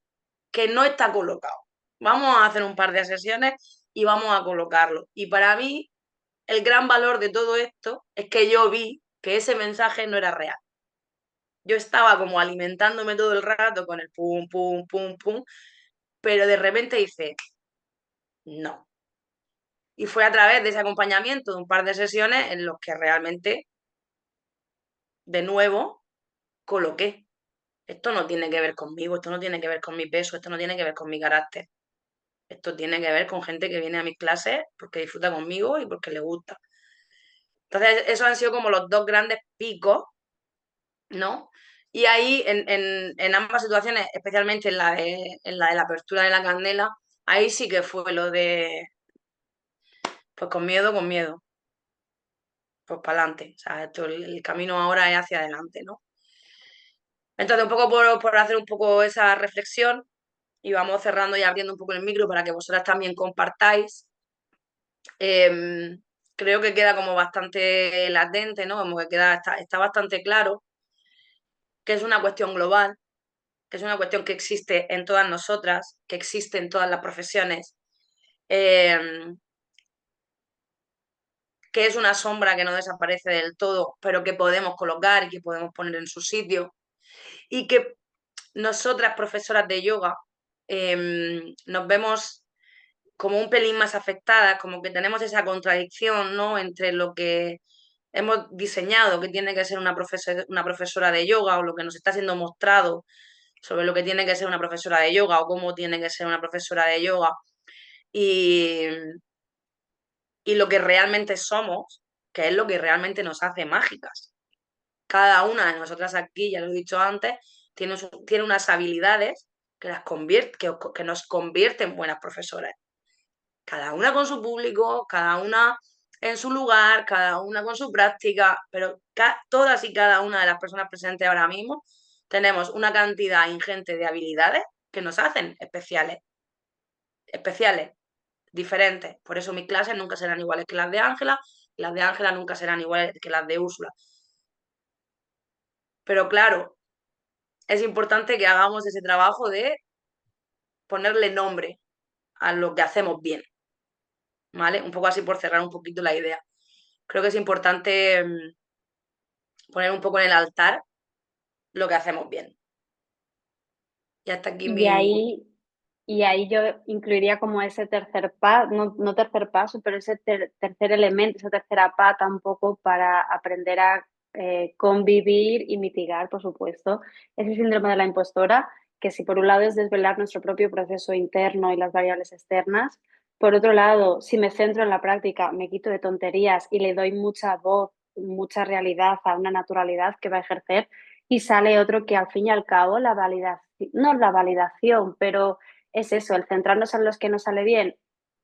que no está colocado. Vamos a hacer un par de sesiones y vamos a colocarlo. Y para mí, el gran valor de todo esto es que yo vi que ese mensaje no era real. Yo estaba como alimentándome todo el rato con el pum, pum, pum, pum, pero de repente hice, no. Y fue a través de ese acompañamiento de un par de sesiones en los que realmente, de nuevo, coloqué. Esto no tiene que ver conmigo, esto no tiene que ver con mi peso, esto no tiene que ver con mi carácter. Esto tiene que ver con gente que viene a mis clases porque disfruta conmigo y porque le gusta. Entonces, esos han sido como los dos grandes picos, ¿no? Y ahí, en ambas situaciones, especialmente en la de la apertura de la candela, ahí sí que fue lo de, pues con miedo, pues para adelante. O sea, el camino ahora es hacia adelante, ¿no? Entonces, un poco por hacer un poco esa reflexión, y vamos cerrando y abriendo un poco el micro para que vosotras también compartáis. Creo que queda como bastante latente, ¿no? Como que está bastante claro que es una cuestión global, que es una cuestión que existe en todas nosotras, que existe en todas las profesiones, eh, que es una sombra que no desaparece del todo, pero que podemos colocar y que podemos poner en su sitio, y que nosotras, profesoras de yoga, nos vemos como un pelín más afectadas, como que tenemos esa contradicción, ¿no? Entre lo que hemos diseñado que tiene que ser una profesora de yoga o lo que nos está siendo mostrado sobre lo que tiene que ser una profesora de yoga o cómo tiene que ser una profesora de yoga y, y lo que realmente somos, que es lo que realmente nos hace mágicas. Cada una de nosotras aquí, ya lo he dicho antes, tiene unas habilidades que nos convierten en buenas profesoras. Cada una con su público, cada una en su lugar, cada una con su práctica, pero todas y cada una de las personas presentes ahora mismo tenemos una cantidad ingente de habilidades que nos hacen especiales, especiales, diferentes. Por eso mis clases nunca serán iguales que las de Ángela nunca serán iguales que las de Úrsula. Pero claro, es importante que hagamos ese trabajo de ponerle nombre a lo que hacemos bien, ¿vale? Un poco así por cerrar un poquito la idea. Creo que es importante poner un poco en el altar lo que hacemos bien. Y hasta aquí Y ahí, y ahí yo incluiría como ese tercer paso, no tercer paso, pero ese tercer elemento, esa tercera pata un poco para aprender a convivir y mitigar, por supuesto, ese síndrome de la impostora, que si por un lado es desvelar nuestro propio proceso interno y las variables externas, por otro lado, si me centro en la práctica, me quito de tonterías y le doy mucha voz, mucha realidad a una naturalidad que va a ejercer, y sale otro que al fin y al cabo la validación, no la validación, pero es eso, el centrarnos en los que nos sale bien.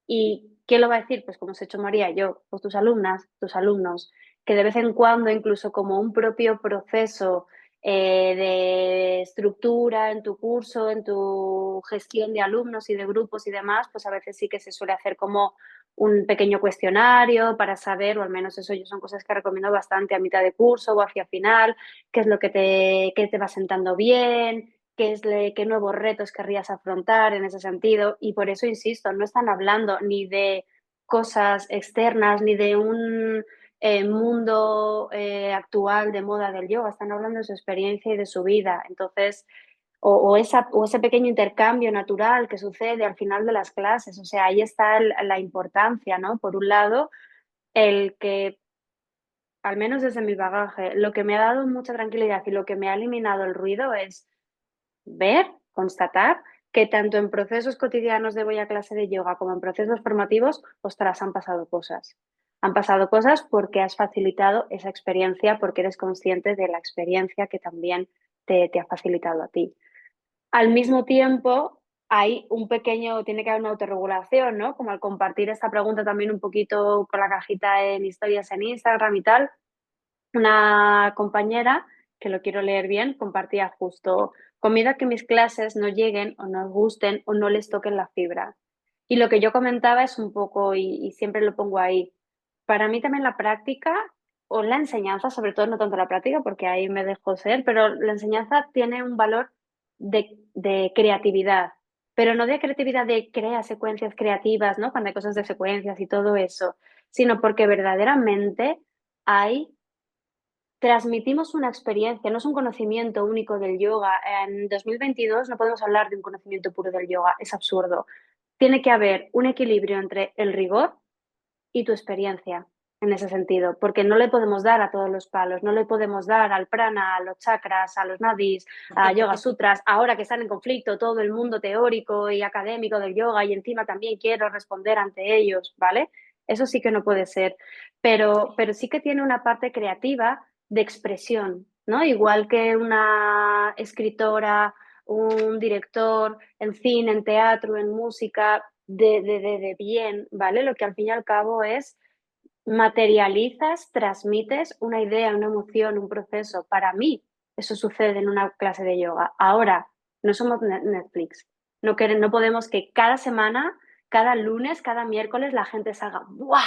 ¿Y quién lo va a decir? Pues como os he hecho María, yo, pues tus alumnas, tus alumnos, que de vez en cuando, incluso como un propio proceso de estructura en tu curso, en tu gestión de alumnos y de grupos y demás, pues a veces sí que se suele hacer como un pequeño cuestionario para saber, o al menos eso yo son cosas que recomiendo bastante a mitad de curso o hacia final, qué es lo que qué te va sentando bien, qué nuevos retos querrías afrontar en ese sentido. Y por eso insisto, no están hablando ni de cosas externas, ni de un mundo actual de moda del yoga, están hablando de su experiencia y de su vida. Entonces, o ese pequeño intercambio natural que sucede al final de las clases. O sea, ahí está la importancia, ¿no? Por un lado, el que, al menos desde mi bagaje, lo que me ha dado mucha tranquilidad y lo que me ha eliminado el ruido es ver, constatar que tanto en procesos cotidianos de voy a clase de yoga como en procesos formativos, ostras, han pasado cosas. Han pasado cosas porque has facilitado esa experiencia, porque eres consciente de la experiencia que también te ha facilitado a ti. Al mismo tiempo, hay un pequeño, tiene que haber una autorregulación, ¿no? Como al compartir esta pregunta también un poquito con la cajita en historias en Instagram y tal, una compañera, que lo quiero leer bien, compartía justo, con miedo a que mis clases no lleguen o no gusten o no les toquen la fibra. Y lo que yo comentaba es un poco, y siempre lo pongo ahí, para mí también la práctica o la enseñanza, sobre todo no tanto la práctica, porque ahí me dejo ser, pero la enseñanza tiene un valor de creatividad, pero no de creatividad de crear secuencias creativas, ¿no? Cuando hay cosas de secuencias y todo eso, sino porque verdaderamente hay transmitimos una experiencia, no es un conocimiento único del yoga. En 2022 no podemos hablar de un conocimiento puro del yoga, es absurdo. Tiene que haber un equilibrio entre el rigor y tu experiencia en ese sentido, porque no le podemos dar a todos los palos, no le podemos dar al prana, a los chakras, a los nadis, a yoga sutras, ahora que están en conflicto todo el mundo teórico y académico del yoga y encima también quiero responder ante ellos, ¿vale? Eso sí que no puede ser, pero sí que tiene una parte creativa de expresión, ¿no? Igual que una escritora, un director en cine, en teatro, en música, de bien, ¿vale? Lo que al fin y al cabo es materializas, transmites una idea, una emoción, un proceso. Para mí, eso sucede en una clase de yoga. Ahora, no somos Netflix. No podemos que cada semana, cada lunes, cada miércoles la gente salga, ¡buah!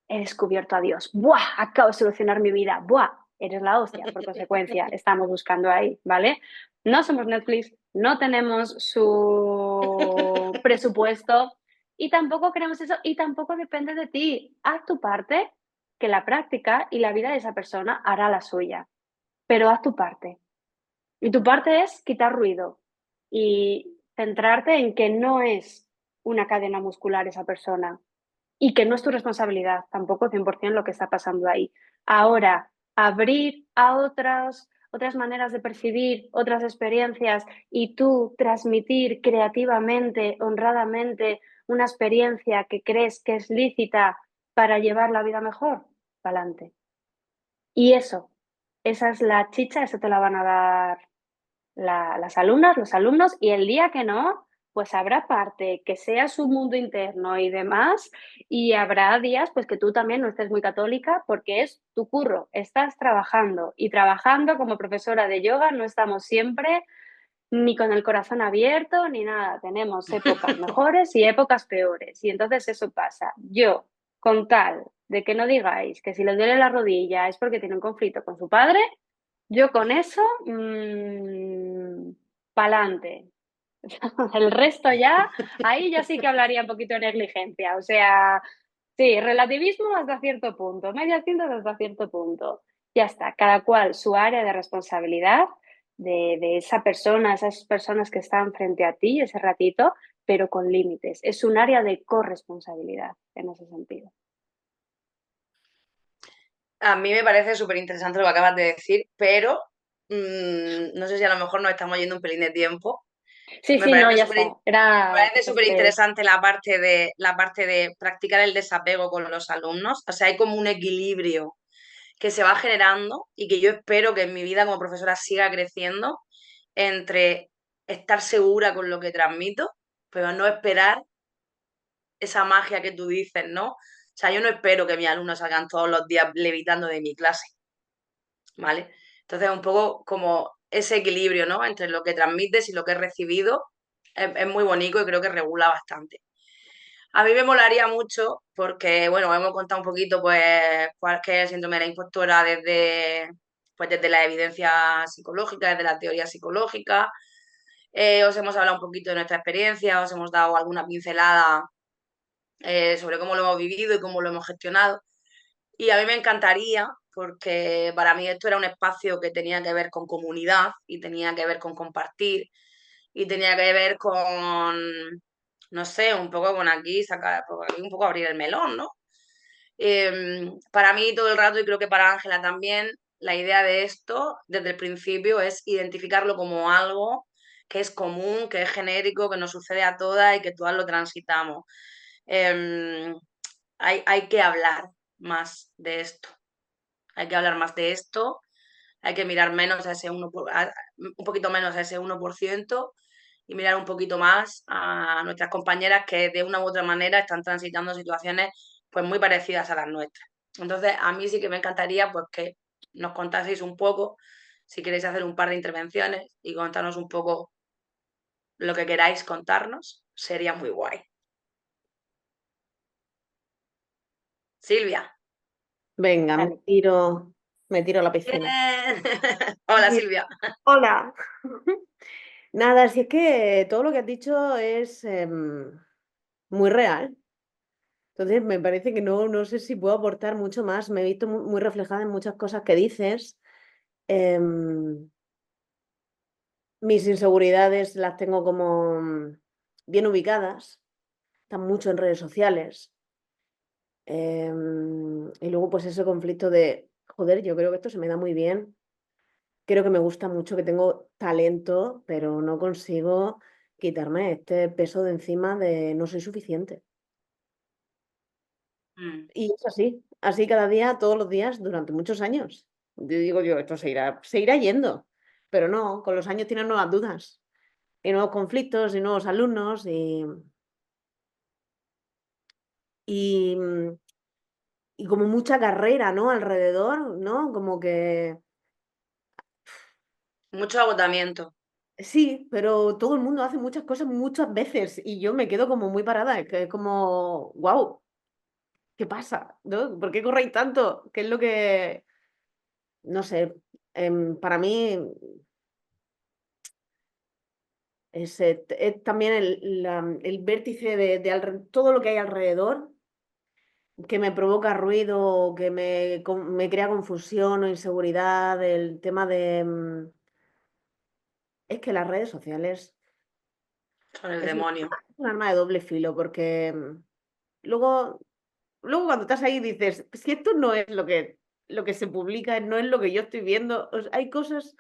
He descubierto a Dios. ¡Buah! Acabo de solucionar mi vida. ¡Buah! Eres la hostia, por consecuencia, estamos buscando ahí, ¿vale? No somos Netflix, no tenemos su presupuesto y tampoco queremos eso y tampoco depende de ti. Haz tu parte, que la práctica y la vida de esa persona hará la suya, pero haz tu parte. Y tu parte es quitar ruido y centrarte en que no es una cadena muscular esa persona, y que no es tu responsabilidad tampoco 100% lo que está pasando ahí. Ahora, abrir a otras maneras de percibir, otras experiencias y tú transmitir creativamente, honradamente, una experiencia que crees que es lícita para llevar la vida mejor, para adelante. Y eso, esa es la chicha, eso te la van a dar las alumnas, los alumnos, y el día que no, pues habrá parte que sea su mundo interno y demás, y habrá días pues que tú también no estés muy católica porque es tu curro, estás trabajando y trabajando como profesora de yoga no estamos siempre ni con el corazón abierto ni nada, tenemos épocas mejores y épocas peores, y entonces eso pasa. Yo, con tal de que no digáis que si le duele la rodilla es porque tiene un conflicto con su padre, yo con eso, pa'lante. El resto ya, ahí ya sí que hablaría un poquito de negligencia. O sea, sí, relativismo hasta cierto punto, medias tintas hasta cierto punto. Ya está, cada cual su área de responsabilidad de esa persona, esas personas que están frente a ti ese ratito, pero con límites. Es un área de corresponsabilidad en ese sentido. A mí me parece súper interesante lo que acabas de decir, pero no sé si a lo mejor nos estamos yendo un pelín de tiempo. Sí, Me sí, no, parece ya súper, está. me Era parece cosas súper que... interesante la parte de practicar el desapego con los alumnos. O sea, hay como un equilibrio que se va generando y que yo espero que en mi vida como profesora siga creciendo entre estar segura con lo que transmito, pero no esperar esa magia que tú dices, ¿no? O sea, yo no espero que mis alumnos salgan todos los días levitando de mi clase, ¿vale? Entonces, un poco como ese equilibrio, ¿no? Entre lo que transmites y lo que he recibido es muy bonito y creo que regula bastante. A mí me molaría mucho porque, bueno, hemos contado un poquito, pues, cuál es el síndrome de la impostora desde la evidencia psicológica, desde la teoría psicológica. Os hemos hablado un poquito de nuestra experiencia, os hemos dado alguna pincelada sobre cómo lo hemos vivido y cómo lo hemos gestionado. Y a mí me encantaría, porque para mí esto era un espacio que tenía que ver con comunidad y tenía que ver con compartir y tenía que ver con, no sé, un poco con aquí, sacar, pues aquí un poco abrir el melón, ¿no? Para mí todo el rato, y creo que para Ángela también, la idea de esto desde el principio es identificarlo como algo que es común, que es genérico, que nos sucede a todas y que todas lo transitamos. Eh, hay que hablar más de esto. Hay que hablar más de esto, hay que mirar menos a ese un poquito menos a ese 1% y mirar un poquito más a nuestras compañeras que de una u otra manera están transitando situaciones pues muy parecidas a las nuestras. Entonces, a mí sí que me encantaría pues que nos contaseis un poco, si queréis hacer un par de intervenciones y contarnos un poco lo que queráis contarnos, sería muy guay. Silvia. Venga, Vale. me tiro a la piscina. Bien. Hola, Bien. Silvia. Hola. Nada, si es que todo lo que has dicho es muy real. Entonces me parece que no sé si puedo aportar mucho más. Me he visto muy reflejada en muchas cosas que dices. Em, Mis inseguridades las tengo como bien ubicadas. Están mucho en redes sociales. Y luego pues ese conflicto de, joder, yo creo que esto se me da muy bien. Creo que me gusta mucho, que tengo talento, pero no consigo quitarme este peso de encima de no soy suficiente. Mm. Y es así cada día, todos los días, durante muchos años. Yo digo yo, esto se irá yendo, pero no, con los años tienes nuevas dudas y nuevos conflictos y nuevos alumnos y, mm, y como mucha carrera, ¿no? Alrededor, ¿no? Como que Mucho agotamiento. sí, pero todo el mundo hace muchas cosas muchas veces y yo me quedo como muy parada, que es como, wow, ¿qué pasa? ¿No? ¿Por qué corréis tanto? ¿Qué es lo que, no sé, para mí es también el vértice de todo lo que hay alrededor que me provoca ruido, que me crea confusión o inseguridad, el tema es que las redes sociales Con el es demonio. un arma de doble filo porque luego Luego cuando estás ahí dices, si esto no es lo que se publica, no es lo que yo estoy viendo, hay cosas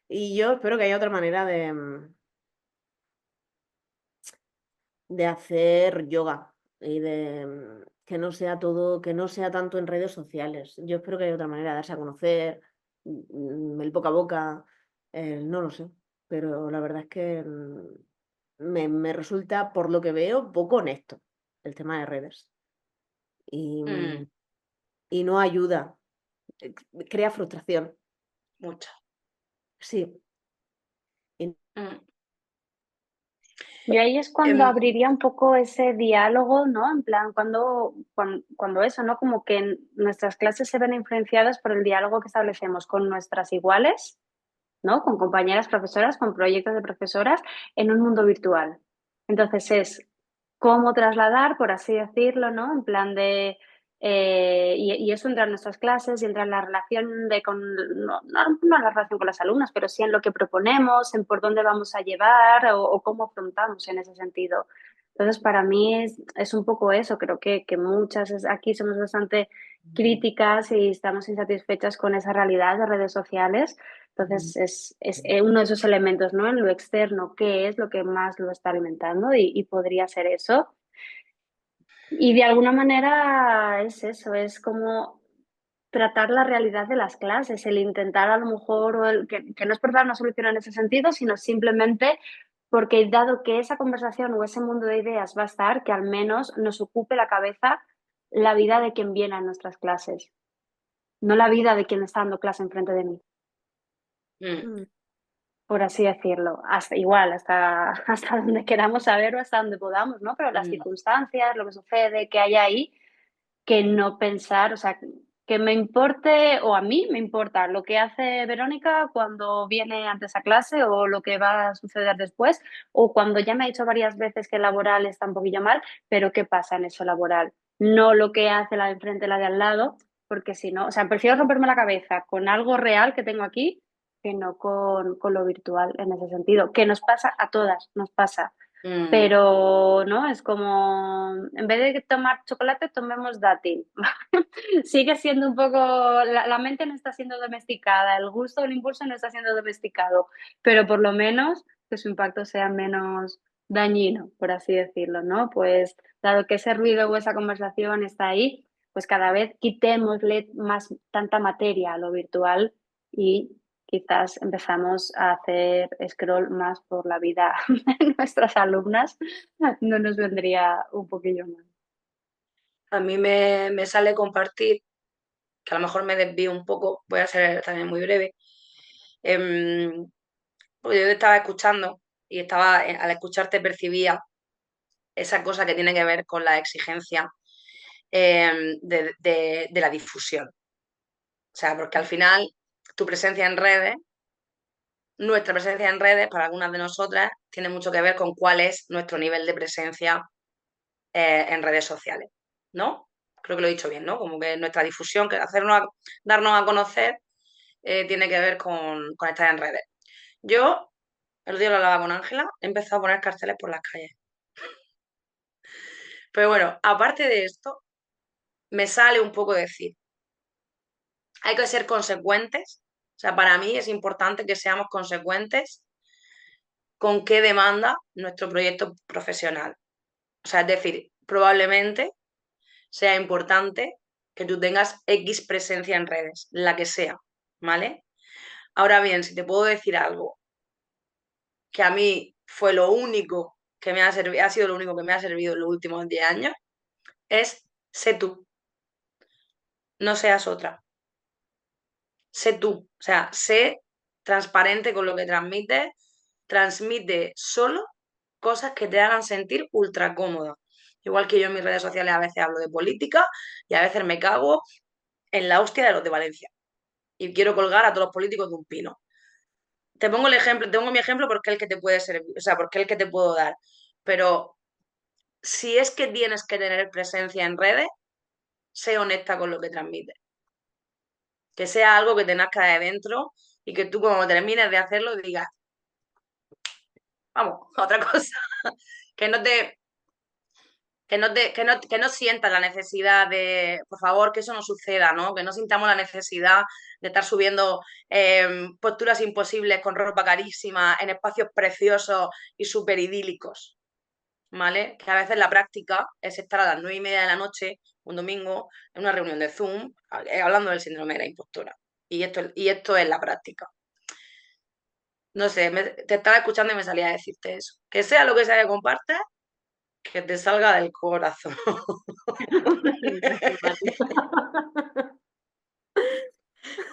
y yo espero que haya otra manera de hacer yoga y que no sea todo, que no sea tanto en redes sociales. Yo espero que haya otra manera de darse a conocer, el boca a boca, no lo sé, pero la verdad es que me resulta, por lo que veo, poco honesto el tema de redes y, Mm, y no ayuda. Crea frustración. mucho. Sí. Y Mm. Y ahí es cuando Em, abriría un poco ese diálogo, ¿no? En plan, cuando eso, ¿no? Como que nuestras clases se ven influenciadas por el diálogo que establecemos con nuestras iguales, ¿no? Con compañeras profesoras, con proyectos de profesoras en un mundo virtual. Entonces es cómo trasladar, por así decirlo, ¿no? En plan de... y eso entra en nuestras clases y entra en la relación no la relación con las alumnas, pero sí en lo que proponemos, en por dónde vamos a llevar o cómo afrontamos en ese sentido. Entonces, para mí es un poco eso. Creo que muchas aquí somos bastante críticas y estamos insatisfechas con esa realidad de redes sociales. Entonces, es uno de esos elementos, ¿no? En lo externo, ¿qué es lo que más lo está alimentando? Y podría ser eso. Y de alguna manera es eso, es como tratar la realidad de las clases, el intentar a lo mejor, que no es por dar una solución en ese sentido, sino simplemente porque dado que esa conversación o ese mundo de ideas va a estar, que al menos nos ocupe la cabeza la vida de quien viene a nuestras clases, no la vida de quien está dando clase enfrente de mí, mm, mm, por así decirlo, hasta igual, hasta donde queramos saber o hasta donde podamos, ¿no? Pero las mm, circunstancias, lo que sucede, que hay ahí, que no pensar, o sea, que me importe, o a mí me importa lo que hace Verónica cuando viene antes a clase o lo que va a suceder después, o cuando ya me ha dicho varias veces que el laboral está un poquillo mal, pero ¿qué pasa en eso laboral? No lo que hace la de enfrente, la de al lado, porque si no, o sea, prefiero romperme la cabeza con algo real que tengo aquí que no con lo virtual en ese sentido, que nos pasa a todas, nos pasa. mm. Pero, ¿no? Es como, en vez de tomar chocolate, tomemos dátil. Sigue siendo un poco, la mente no está siendo domesticada, el gusto, el impulso no está siendo domesticado, pero por lo menos que su impacto sea menos dañino, por así decirlo, ¿no? Pues dado que ese ruido o esa conversación está ahí, pues cada vez quitémosle más tanta materia a lo virtual y quizás empezamos a hacer scroll más por la vida de nuestras alumnas, no nos vendría un poquillo mal. A mí me sale compartir que a lo mejor me desvío un poco, voy a ser también muy breve. Porque yo te estaba escuchando y al escucharte percibía esa cosa que tiene que ver con la exigencia de la difusión. O sea, porque al final tu presencia en redes, nuestra presencia en redes, para algunas de nosotras, tiene mucho que ver con cuál es nuestro nivel de presencia en redes sociales, ¿no? Creo que lo he dicho bien, ¿no? Como que nuestra difusión, que darnos a conocer, tiene que ver con estar en redes. Yo, el otro día lo hablaba con Ángela, he empezado a poner carteles por las calles. Pero bueno, aparte de esto, me sale un poco decir, hay que ser consecuentes. O sea, para mí es importante que seamos consecuentes con qué demanda nuestro proyecto profesional. O sea, es decir, probablemente sea importante que tú tengas X presencia en redes, la que sea, ¿vale? Ahora bien, si te puedo decir algo que a mí fue lo único que me ha servido, ha sido lo único que me ha servido en los últimos 10 años, es sé tú, no seas otra. Sé tú, o sea, sé transparente con lo que transmites, transmite solo cosas que te hagan sentir ultra cómoda. Igual que yo en mis redes sociales a veces hablo de política y a veces me cago en la hostia de los de Valencia. Y quiero colgar a todos los políticos de un pino. Te pongo el ejemplo, te pongo mi ejemplo porque es el que te puede servir, o sea, porque es el que te puedo dar. Pero si es que tienes que tener presencia en redes, sé honesta con lo que transmites. Que sea algo que te nazca de dentro y que tú cuando termines de hacerlo digas, vamos, otra cosa. Que no te, que no sientas la necesidad de, por favor, que eso no suceda, ¿no? Que no sintamos la necesidad de estar subiendo posturas imposibles con ropa carísima en espacios preciosos y súper idílicos, ¿vale? Que a veces la práctica es estar a las 9:30 de la noche, un domingo, en una reunión de Zoom, hablando del síndrome de la impostora. Y esto es la práctica. No sé, te estaba escuchando y me salía a decirte eso. Que sea lo que sea que compartas, que te salga del corazón.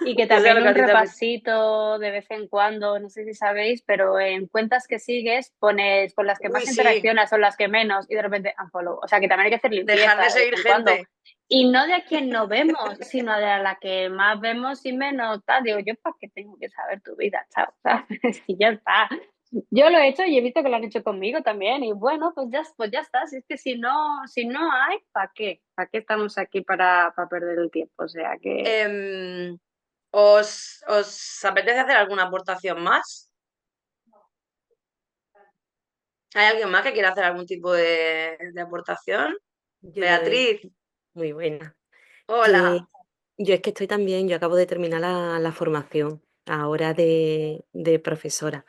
Y que Que sea lo también que un a ti te apetezca. repasito de vez en cuando, no sé si sabéis, pero en cuentas que sigues pones con las que Uy, más sí, interaccionas o las que menos y de repente unfollow. O sea que también hay que hacer dejar limpieza de de vez seguir en cuando. gente. Y no de a quien no vemos, sino de a la que más vemos y menos tal. Digo, yo para qué tengo que saber tu vida, chao, ¿sabes? Y ya está. Yo lo he hecho y he visto que lo han hecho conmigo también. Y bueno, pues ya está. Si es que si no hay, ¿para qué? ¿Para qué estamos aquí para perder el tiempo? O sea que. Em, ¿os apetece hacer alguna aportación más? ¿Hay alguien más que quiera hacer algún tipo de aportación? Yo te doy Beatriz, muy buena. Que hola. yo es que estoy también, yo acabo de terminar la formación ahora de profesora,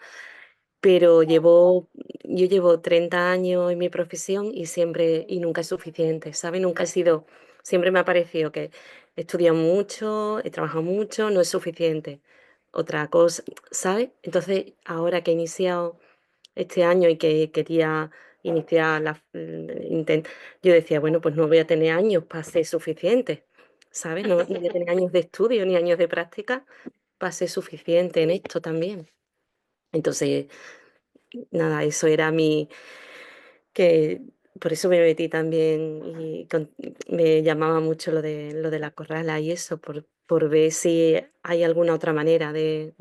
pero yo llevo 30 años en mi profesión y siempre, y nunca es suficiente, ¿sabes? Nunca he sido, siempre me ha parecido que he estudiado mucho, he trabajado mucho, no es suficiente. Otra cosa, ¿sabes? Entonces, ahora que he iniciado este año y que quería iniciar yo decía, bueno, pues no voy a tener años para ser suficiente, ¿sabes? No, no voy a tener años de estudio ni años de práctica para ser suficiente en esto también. Entonces, nada, eso era que por eso me metí también y me llamaba mucho lo de la corrala y eso, por ver si hay alguna otra manera de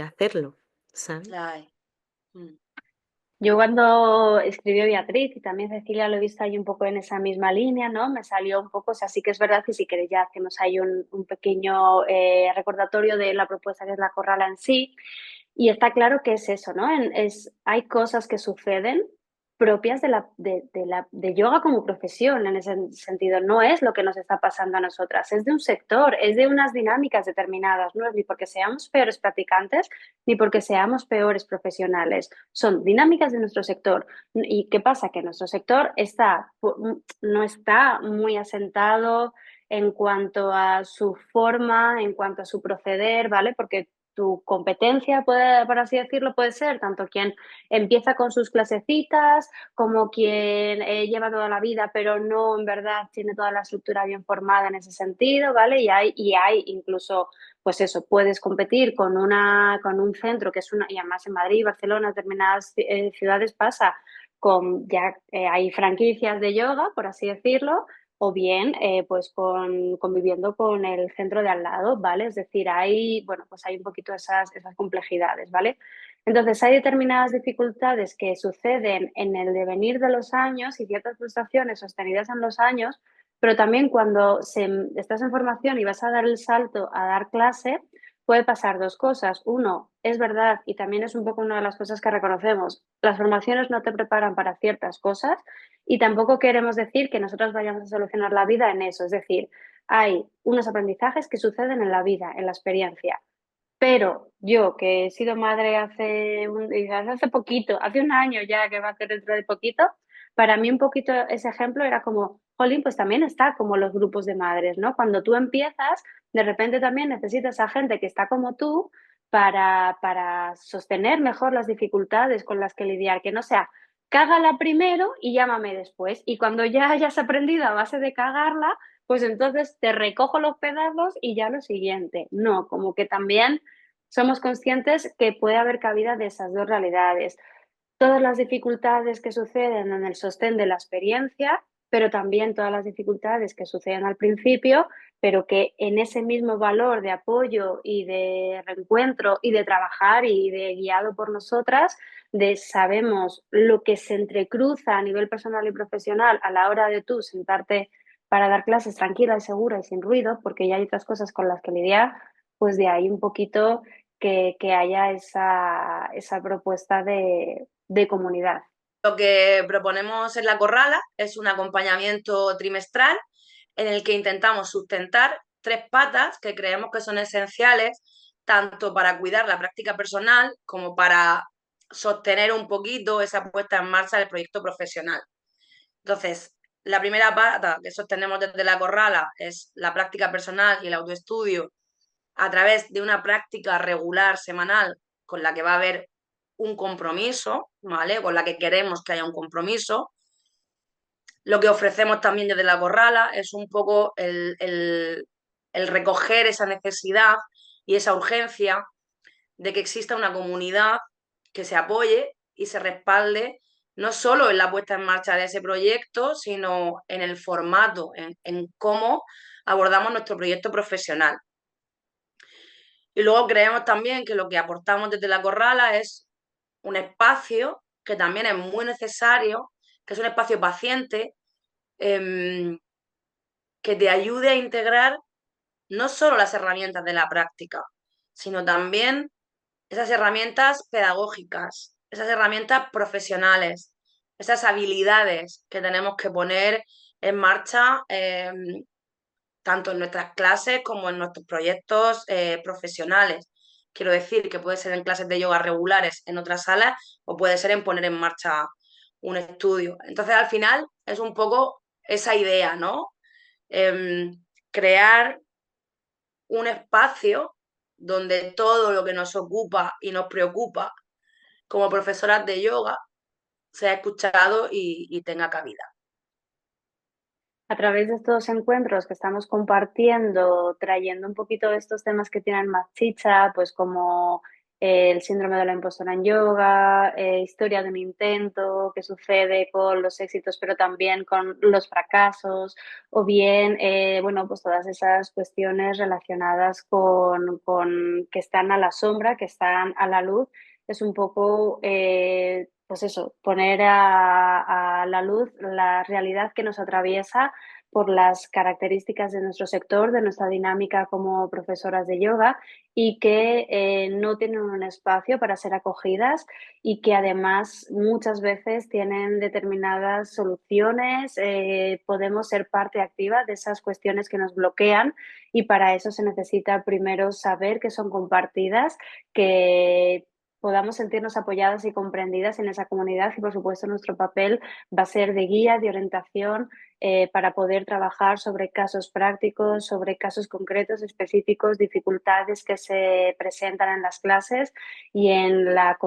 hacerlo, ¿sabes? Ay, mm, Yo cuando escribió Beatriz y también Cecilia lo he visto ahí un poco en esa misma línea, ¿no? Me salió un poco, o sea, sí que es verdad que si queréis ya hacemos ahí un pequeño recordatorio de la propuesta que es la corrala en sí. Y está claro que es eso, ¿no? Hay cosas que suceden propias de yoga como profesión, en ese sentido. No es lo que nos está pasando a nosotras, es de un sector, es de unas dinámicas determinadas, no es ni porque seamos peores practicantes ni porque seamos peores profesionales. Son dinámicas de nuestro sector. ¿Y qué pasa? Que nuestro sector no está muy asentado en cuanto a su forma, en cuanto a su proceder, ¿vale? Porque tu competencia, por así decirlo, puede ser tanto quien empieza con sus clasecitas como quien lleva toda la vida, pero no en verdad tiene toda la estructura bien formada en ese sentido, ¿vale? Y hay incluso, pues eso, puedes competir con un centro que es una, y además en Madrid, Barcelona, determinadas ciudades pasa con ya hay franquicias de yoga, por así decirlo, o bien pues conviviendo con el centro de al lado, ¿vale? Es decir, bueno, pues hay un poquito esas complejidades, ¿vale? Entonces, hay determinadas dificultades que suceden en el devenir de los años y ciertas frustraciones sostenidas en los años, pero también cuando estás en formación y vas a dar el salto a dar clase, puede pasar dos cosas. Uno, es verdad, y también es un poco una de las cosas que reconocemos, las formaciones no te preparan para ciertas cosas y tampoco queremos decir que nosotros vayamos a solucionar la vida en eso. Es decir, hay unos aprendizajes que suceden en la vida, en la experiencia. Pero yo, que he sido madre hace poquito, hace un año ya, que va a ser dentro de poquito, para mí un poquito ese ejemplo era como, jolín, pues también está como los grupos de madres, ¿no? Cuando tú empiezas, de repente también necesitas a gente que está como tú para sostener mejor las dificultades con las que lidiar, que no sea, cágala primero y llámame después. Y cuando ya hayas aprendido a base de cagarla, pues entonces te recojo los pedazos y ya lo siguiente. No, como que también somos conscientes que puede haber cabida de esas dos realidades. Todas las dificultades que suceden en el sostén de la experiencia, pero también todas las dificultades que suceden al principio, pero que en ese mismo valor de apoyo y de reencuentro y de trabajar y de guiado por nosotras, de sabemos lo que se entrecruza a nivel personal y profesional a la hora de tú sentarte para dar clases tranquila y segura y sin ruido, porque ya hay otras cosas con las que lidiar, pues de ahí un poquito que haya esa propuesta de comunidad. Lo que proponemos en La Corrala es un acompañamiento trimestral en el que intentamos sustentar tres patas que creemos que son esenciales tanto para cuidar la práctica personal como para sostener un poquito esa puesta en marcha del proyecto profesional. Entonces, la primera pata que sostenemos desde La Corrala es la práctica personal y el autoestudio a través de una práctica regular semanal con la que va a haber un compromiso, ¿vale? Con la que queremos que haya un compromiso. Lo que ofrecemos también desde La Corrala es un poco el recoger esa necesidad y esa urgencia de que exista una comunidad que se apoye y se respalde no solo en la puesta en marcha de ese proyecto, sino en el formato, en cómo abordamos nuestro proyecto profesional. Y luego creemos también que lo que aportamos desde La Corrala es un espacio que también es muy necesario, que es un espacio paciente, eh, que te ayude a integrar no solo las herramientas de la práctica, sino también esas herramientas pedagógicas, esas herramientas profesionales, esas habilidades que tenemos que poner en marcha tanto en nuestras clases como en nuestros proyectos profesionales. Quiero decir que puede ser en clases de yoga regulares en otras salas o puede ser en poner en marcha un estudio. Entonces, al final, es un poco esa idea, ¿no? Crear un espacio donde todo lo que nos ocupa y nos preocupa como profesoras de yoga sea escuchado y tenga cabida. A través de estos encuentros que estamos compartiendo, trayendo un poquito de estos temas que tienen más chicha, pues como el síndrome de la impostora en yoga, historia de un intento, qué sucede con los éxitos, pero también con los fracasos, o bien, bueno, pues todas esas cuestiones relacionadas con que están a la sombra, que están a la luz, es un poco pues eso, poner a la luz la realidad que nos atraviesa por las características de nuestro sector, de nuestra dinámica como profesoras de yoga y que no tienen un espacio para ser acogidas y que además muchas veces tienen determinadas soluciones, podemos ser parte activa de esas cuestiones que nos bloquean y para eso se necesita primero saber que son compartidas, que podamos sentirnos apoyadas y comprendidas en esa comunidad y por supuesto nuestro papel va a ser de guía, de orientación para poder trabajar sobre casos prácticos, sobre casos concretos, específicos, dificultades que se presentan en las clases y en la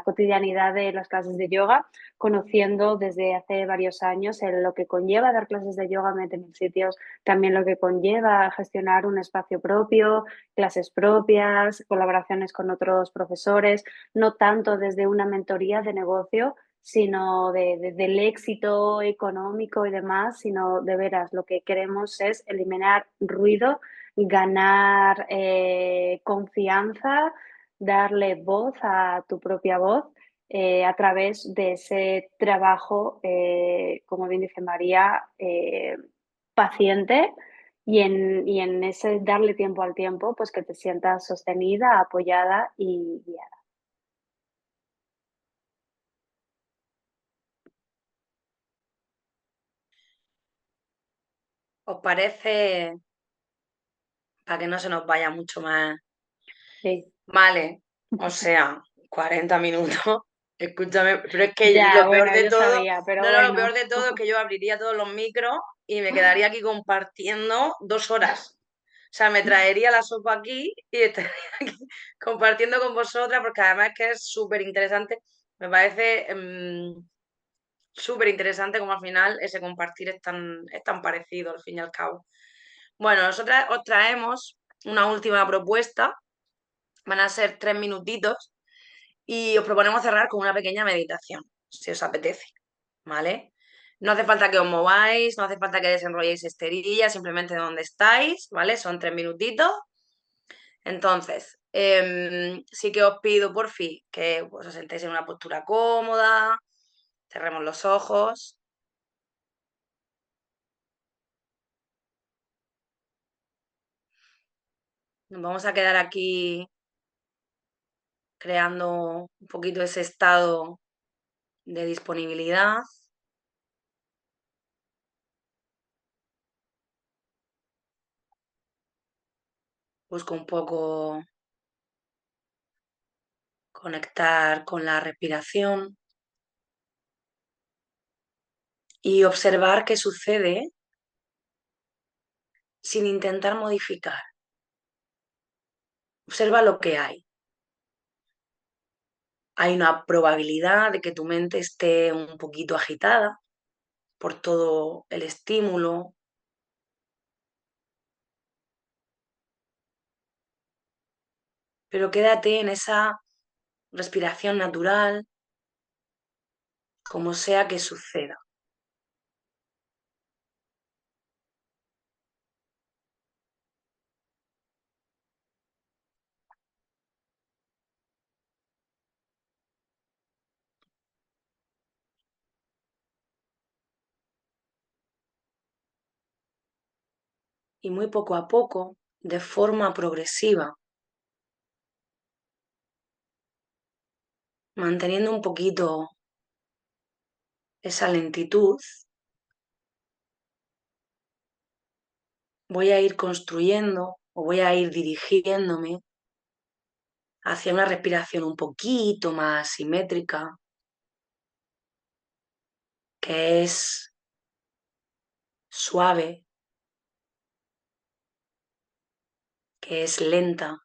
cotidianidad de las clases de yoga, conociendo desde hace varios años lo que conlleva dar clases de yoga en mil sitios, también lo que conlleva gestionar un espacio propio, clases propias, colaboraciones con otros profesores, no tanto desde una mentoría de negocio, sino del éxito económico y demás, sino de veras lo que queremos es eliminar ruido, ganar confianza, darle voz a tu propia voz a través de ese trabajo, como bien dice María, paciente y en ese darle tiempo al tiempo, pues que te sientas sostenida, apoyada y guiada. ¿Os parece, para que no se nos vaya mucho más? Sí. Vale, o sea, 40 minutos. Escúchame, pero es que Ya, lo peor bueno, de yo todo, sabía, pero no, no, lo bueno. peor de todo es que yo abriría todos los micros y me quedaría aquí compartiendo 2 horas. O sea, me traería la sopa aquí y estaría aquí compartiendo con vosotras, porque además es que es súper interesante. Me parece súper interesante como al final ese compartir es tan parecido al fin y al cabo. Bueno, nosotras os traemos una última propuesta. Van a ser 3 minutitos y os proponemos cerrar con una pequeña meditación, si os apetece, ¿vale? No hace falta que os mováis, no hace falta que desenrolléis esterillas, simplemente donde estáis, ¿vale? Son 3 minutitos. Entonces, sí que os pido por fin que pues, os sentéis en una postura cómoda, cerremos los ojos. Nos vamos a quedar aquí creando un poquito ese estado de disponibilidad. Busco un poco conectar con la respiración y observar qué sucede sin intentar modificar. Observa lo que hay. Hay una probabilidad de que tu mente esté un poquito agitada por todo el estímulo, pero quédate en esa respiración natural, como sea que suceda. Y muy poco a poco, de forma progresiva, manteniendo un poquito esa lentitud, voy a ir construyendo o voy a ir dirigiéndome hacia una respiración un poquito más simétrica, que es suave, que es lenta.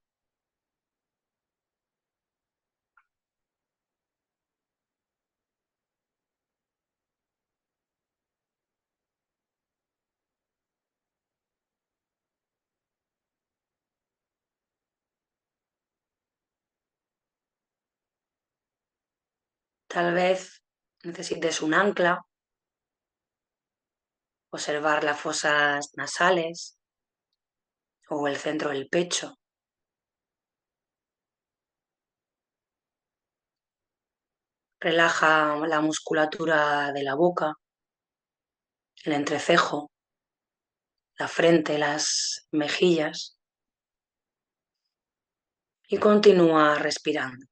Tal vez necesites un ancla, observar las fosas nasales o el centro del pecho. Relaja la musculatura de la boca, el entrecejo, la frente, las mejillas y continúa respirando.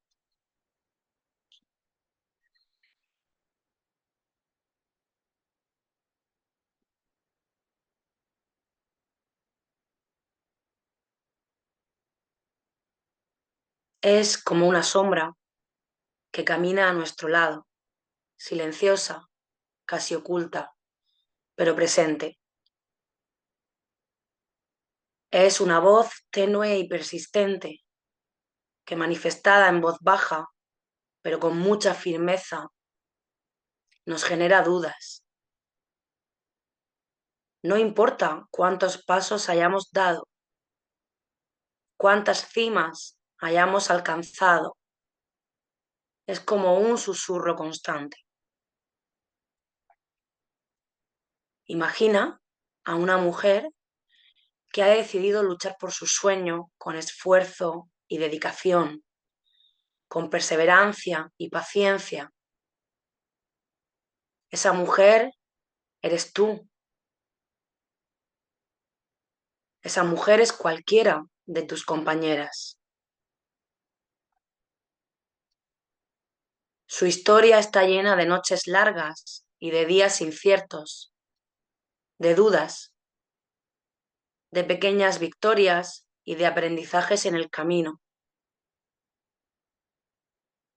Es como una sombra que camina a nuestro lado, silenciosa, casi oculta, pero presente. Es una voz tenue y persistente, que manifestada en voz baja, pero con mucha firmeza, nos genera dudas. No importa cuántos pasos hayamos dado, cuántas cimas hayamos alcanzado, es como un susurro constante. Imagina a una mujer que ha decidido luchar por su sueño con esfuerzo y dedicación, con perseverancia y paciencia. Esa mujer eres tú. Esa mujer es cualquiera de tus compañeras. Su historia está llena de noches largas y de días inciertos, de dudas, de pequeñas victorias y de aprendizajes en el camino.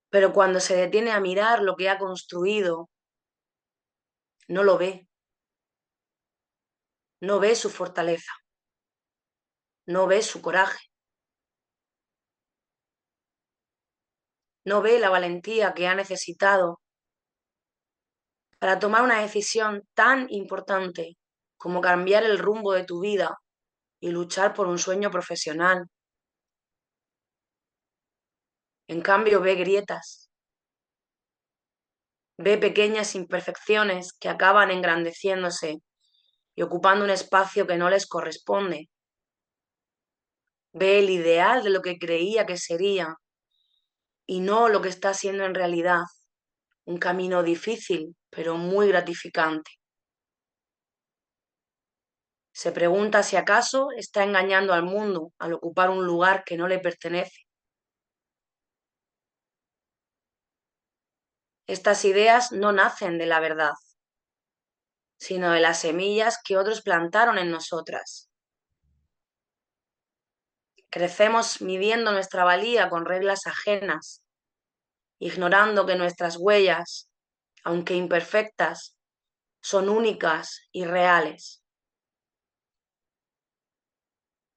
Pero cuando se detiene a mirar lo que ha construido, no lo ve. No ve su fortaleza. No ve su coraje. No ve la valentía que ha necesitado para tomar una decisión tan importante como cambiar el rumbo de tu vida y luchar por un sueño profesional. En cambio, ve grietas, ve pequeñas imperfecciones que acaban engrandeciéndose y ocupando un espacio que no les corresponde. Ve el ideal de lo que creía que sería y no lo que está siendo en realidad, un camino difícil, pero muy gratificante. Se pregunta si acaso está engañando al mundo al ocupar un lugar que no le pertenece. Estas ideas no nacen de la verdad, sino de las semillas que otros plantaron en nosotras. Crecemos midiendo nuestra valía con reglas ajenas, ignorando que nuestras huellas, aunque imperfectas, son únicas y reales.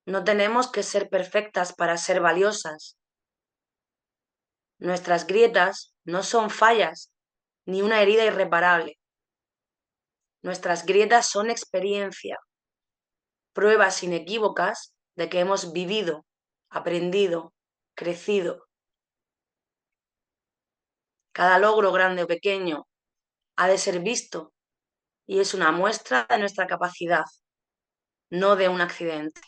No tenemos que ser perfectas para ser valiosas. Nuestras grietas no son fallas ni una herida irreparable. Nuestras grietas son experiencia, pruebas inequívocas de que hemos vivido, aprendido, crecido. Cada logro grande o pequeño ha de ser visto y es una muestra de nuestra capacidad, no de un accidente.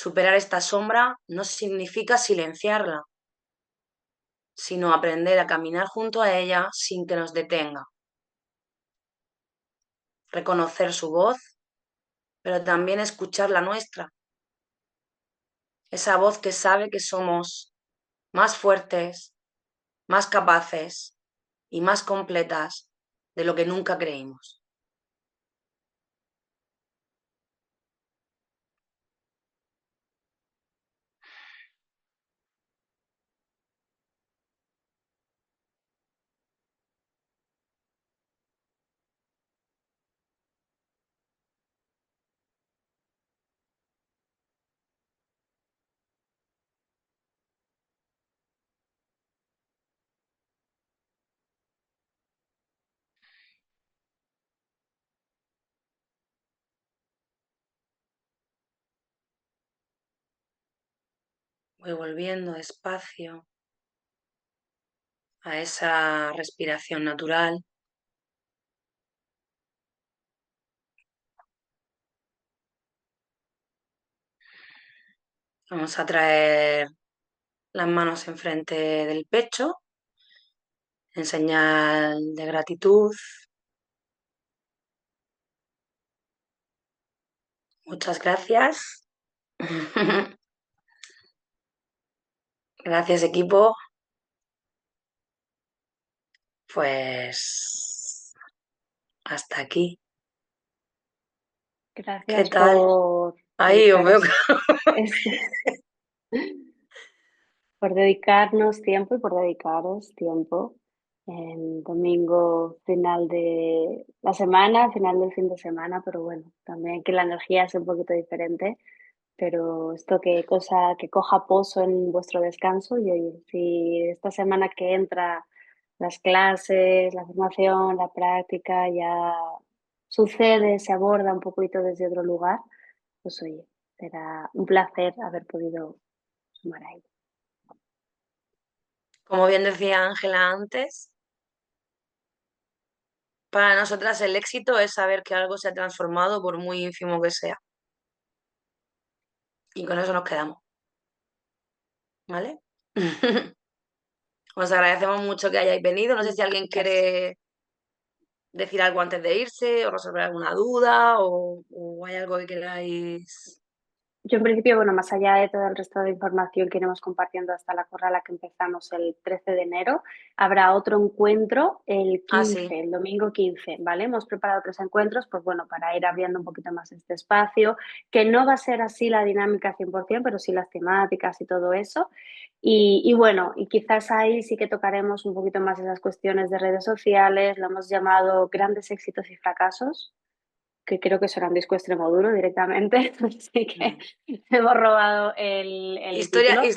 Superar esta sombra no significa silenciarla, sino aprender a caminar junto a ella sin que nos detenga. Reconocer su voz, pero también escuchar la nuestra. Esa voz que sabe que somos más fuertes, más capaces y más completas de lo que nunca creímos. Voy volviendo despacio a esa respiración natural. Vamos a traer las manos enfrente del pecho en señal de gratitud. Muchas gracias. Gracias, equipo. Pues hasta aquí. ¿Qué Gracias tal? por Ahí os veo. este- por dedicarnos tiempo y por dedicaros tiempo en domingo, final de la semana, final del fin de semana, pero bueno, también que la energía es un poquito diferente, pero esto que coja pozo en vuestro descanso y oye, si esta semana que entra las clases, la formación, la práctica ya sucede, se aborda un poquito desde otro lugar, pues oye, será un placer haber podido sumar ahí. Como bien decía Ángela antes, para nosotras el éxito es saber que algo se ha transformado por muy ínfimo que sea. Y con eso nos quedamos, ¿vale? Os agradecemos mucho que hayáis venido. No sé si alguien Gracias. quiere decir algo antes de irse o resolver alguna duda o hay algo que queráis. Yo en principio, bueno, más allá de todo el resto de información que iremos compartiendo hasta la corrala que empezamos el 13 de enero, habrá otro encuentro el Ah, sí. 15, el domingo 15, ¿vale? Hemos preparado 3 encuentros, pues bueno, para ir abriendo un poquito más este espacio, que no va a ser así la dinámica 100%, pero sí las temáticas y todo eso. Y bueno, y quizás ahí sí que tocaremos un poquito más esas cuestiones de redes sociales, lo hemos llamado grandes éxitos y fracasos, que creo que será un disco extremo duro directamente, así que Mm. hemos robado el Historia, título.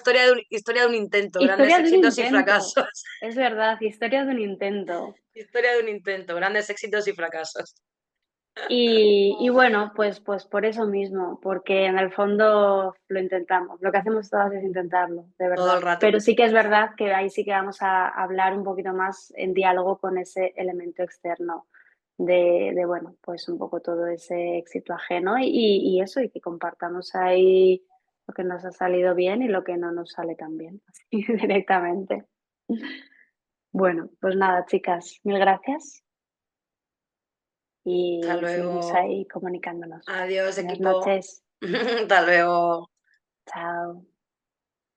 historia de un intento, grandes Historia de un éxitos y intento, fracasos. es verdad, historia de un intento. Historia de un intento, grandes éxitos y fracasos. Y bueno, pues por eso mismo, porque en el fondo lo intentamos. Lo que hacemos todas es intentarlo, de Todo verdad. el rato. Pero sí que es verdad que ahí sí que vamos a hablar un poquito más en diálogo con ese elemento externo bueno, pues un poco todo ese éxito ajeno y eso, y que compartamos ahí lo que nos ha salido bien y lo que no nos sale tan bien, así directamente. Bueno, pues nada, chicas, mil gracias Hasta y seguimos luego. ahí comunicándonos. Adiós, Buenas equipo. noches. Hasta luego. Chao.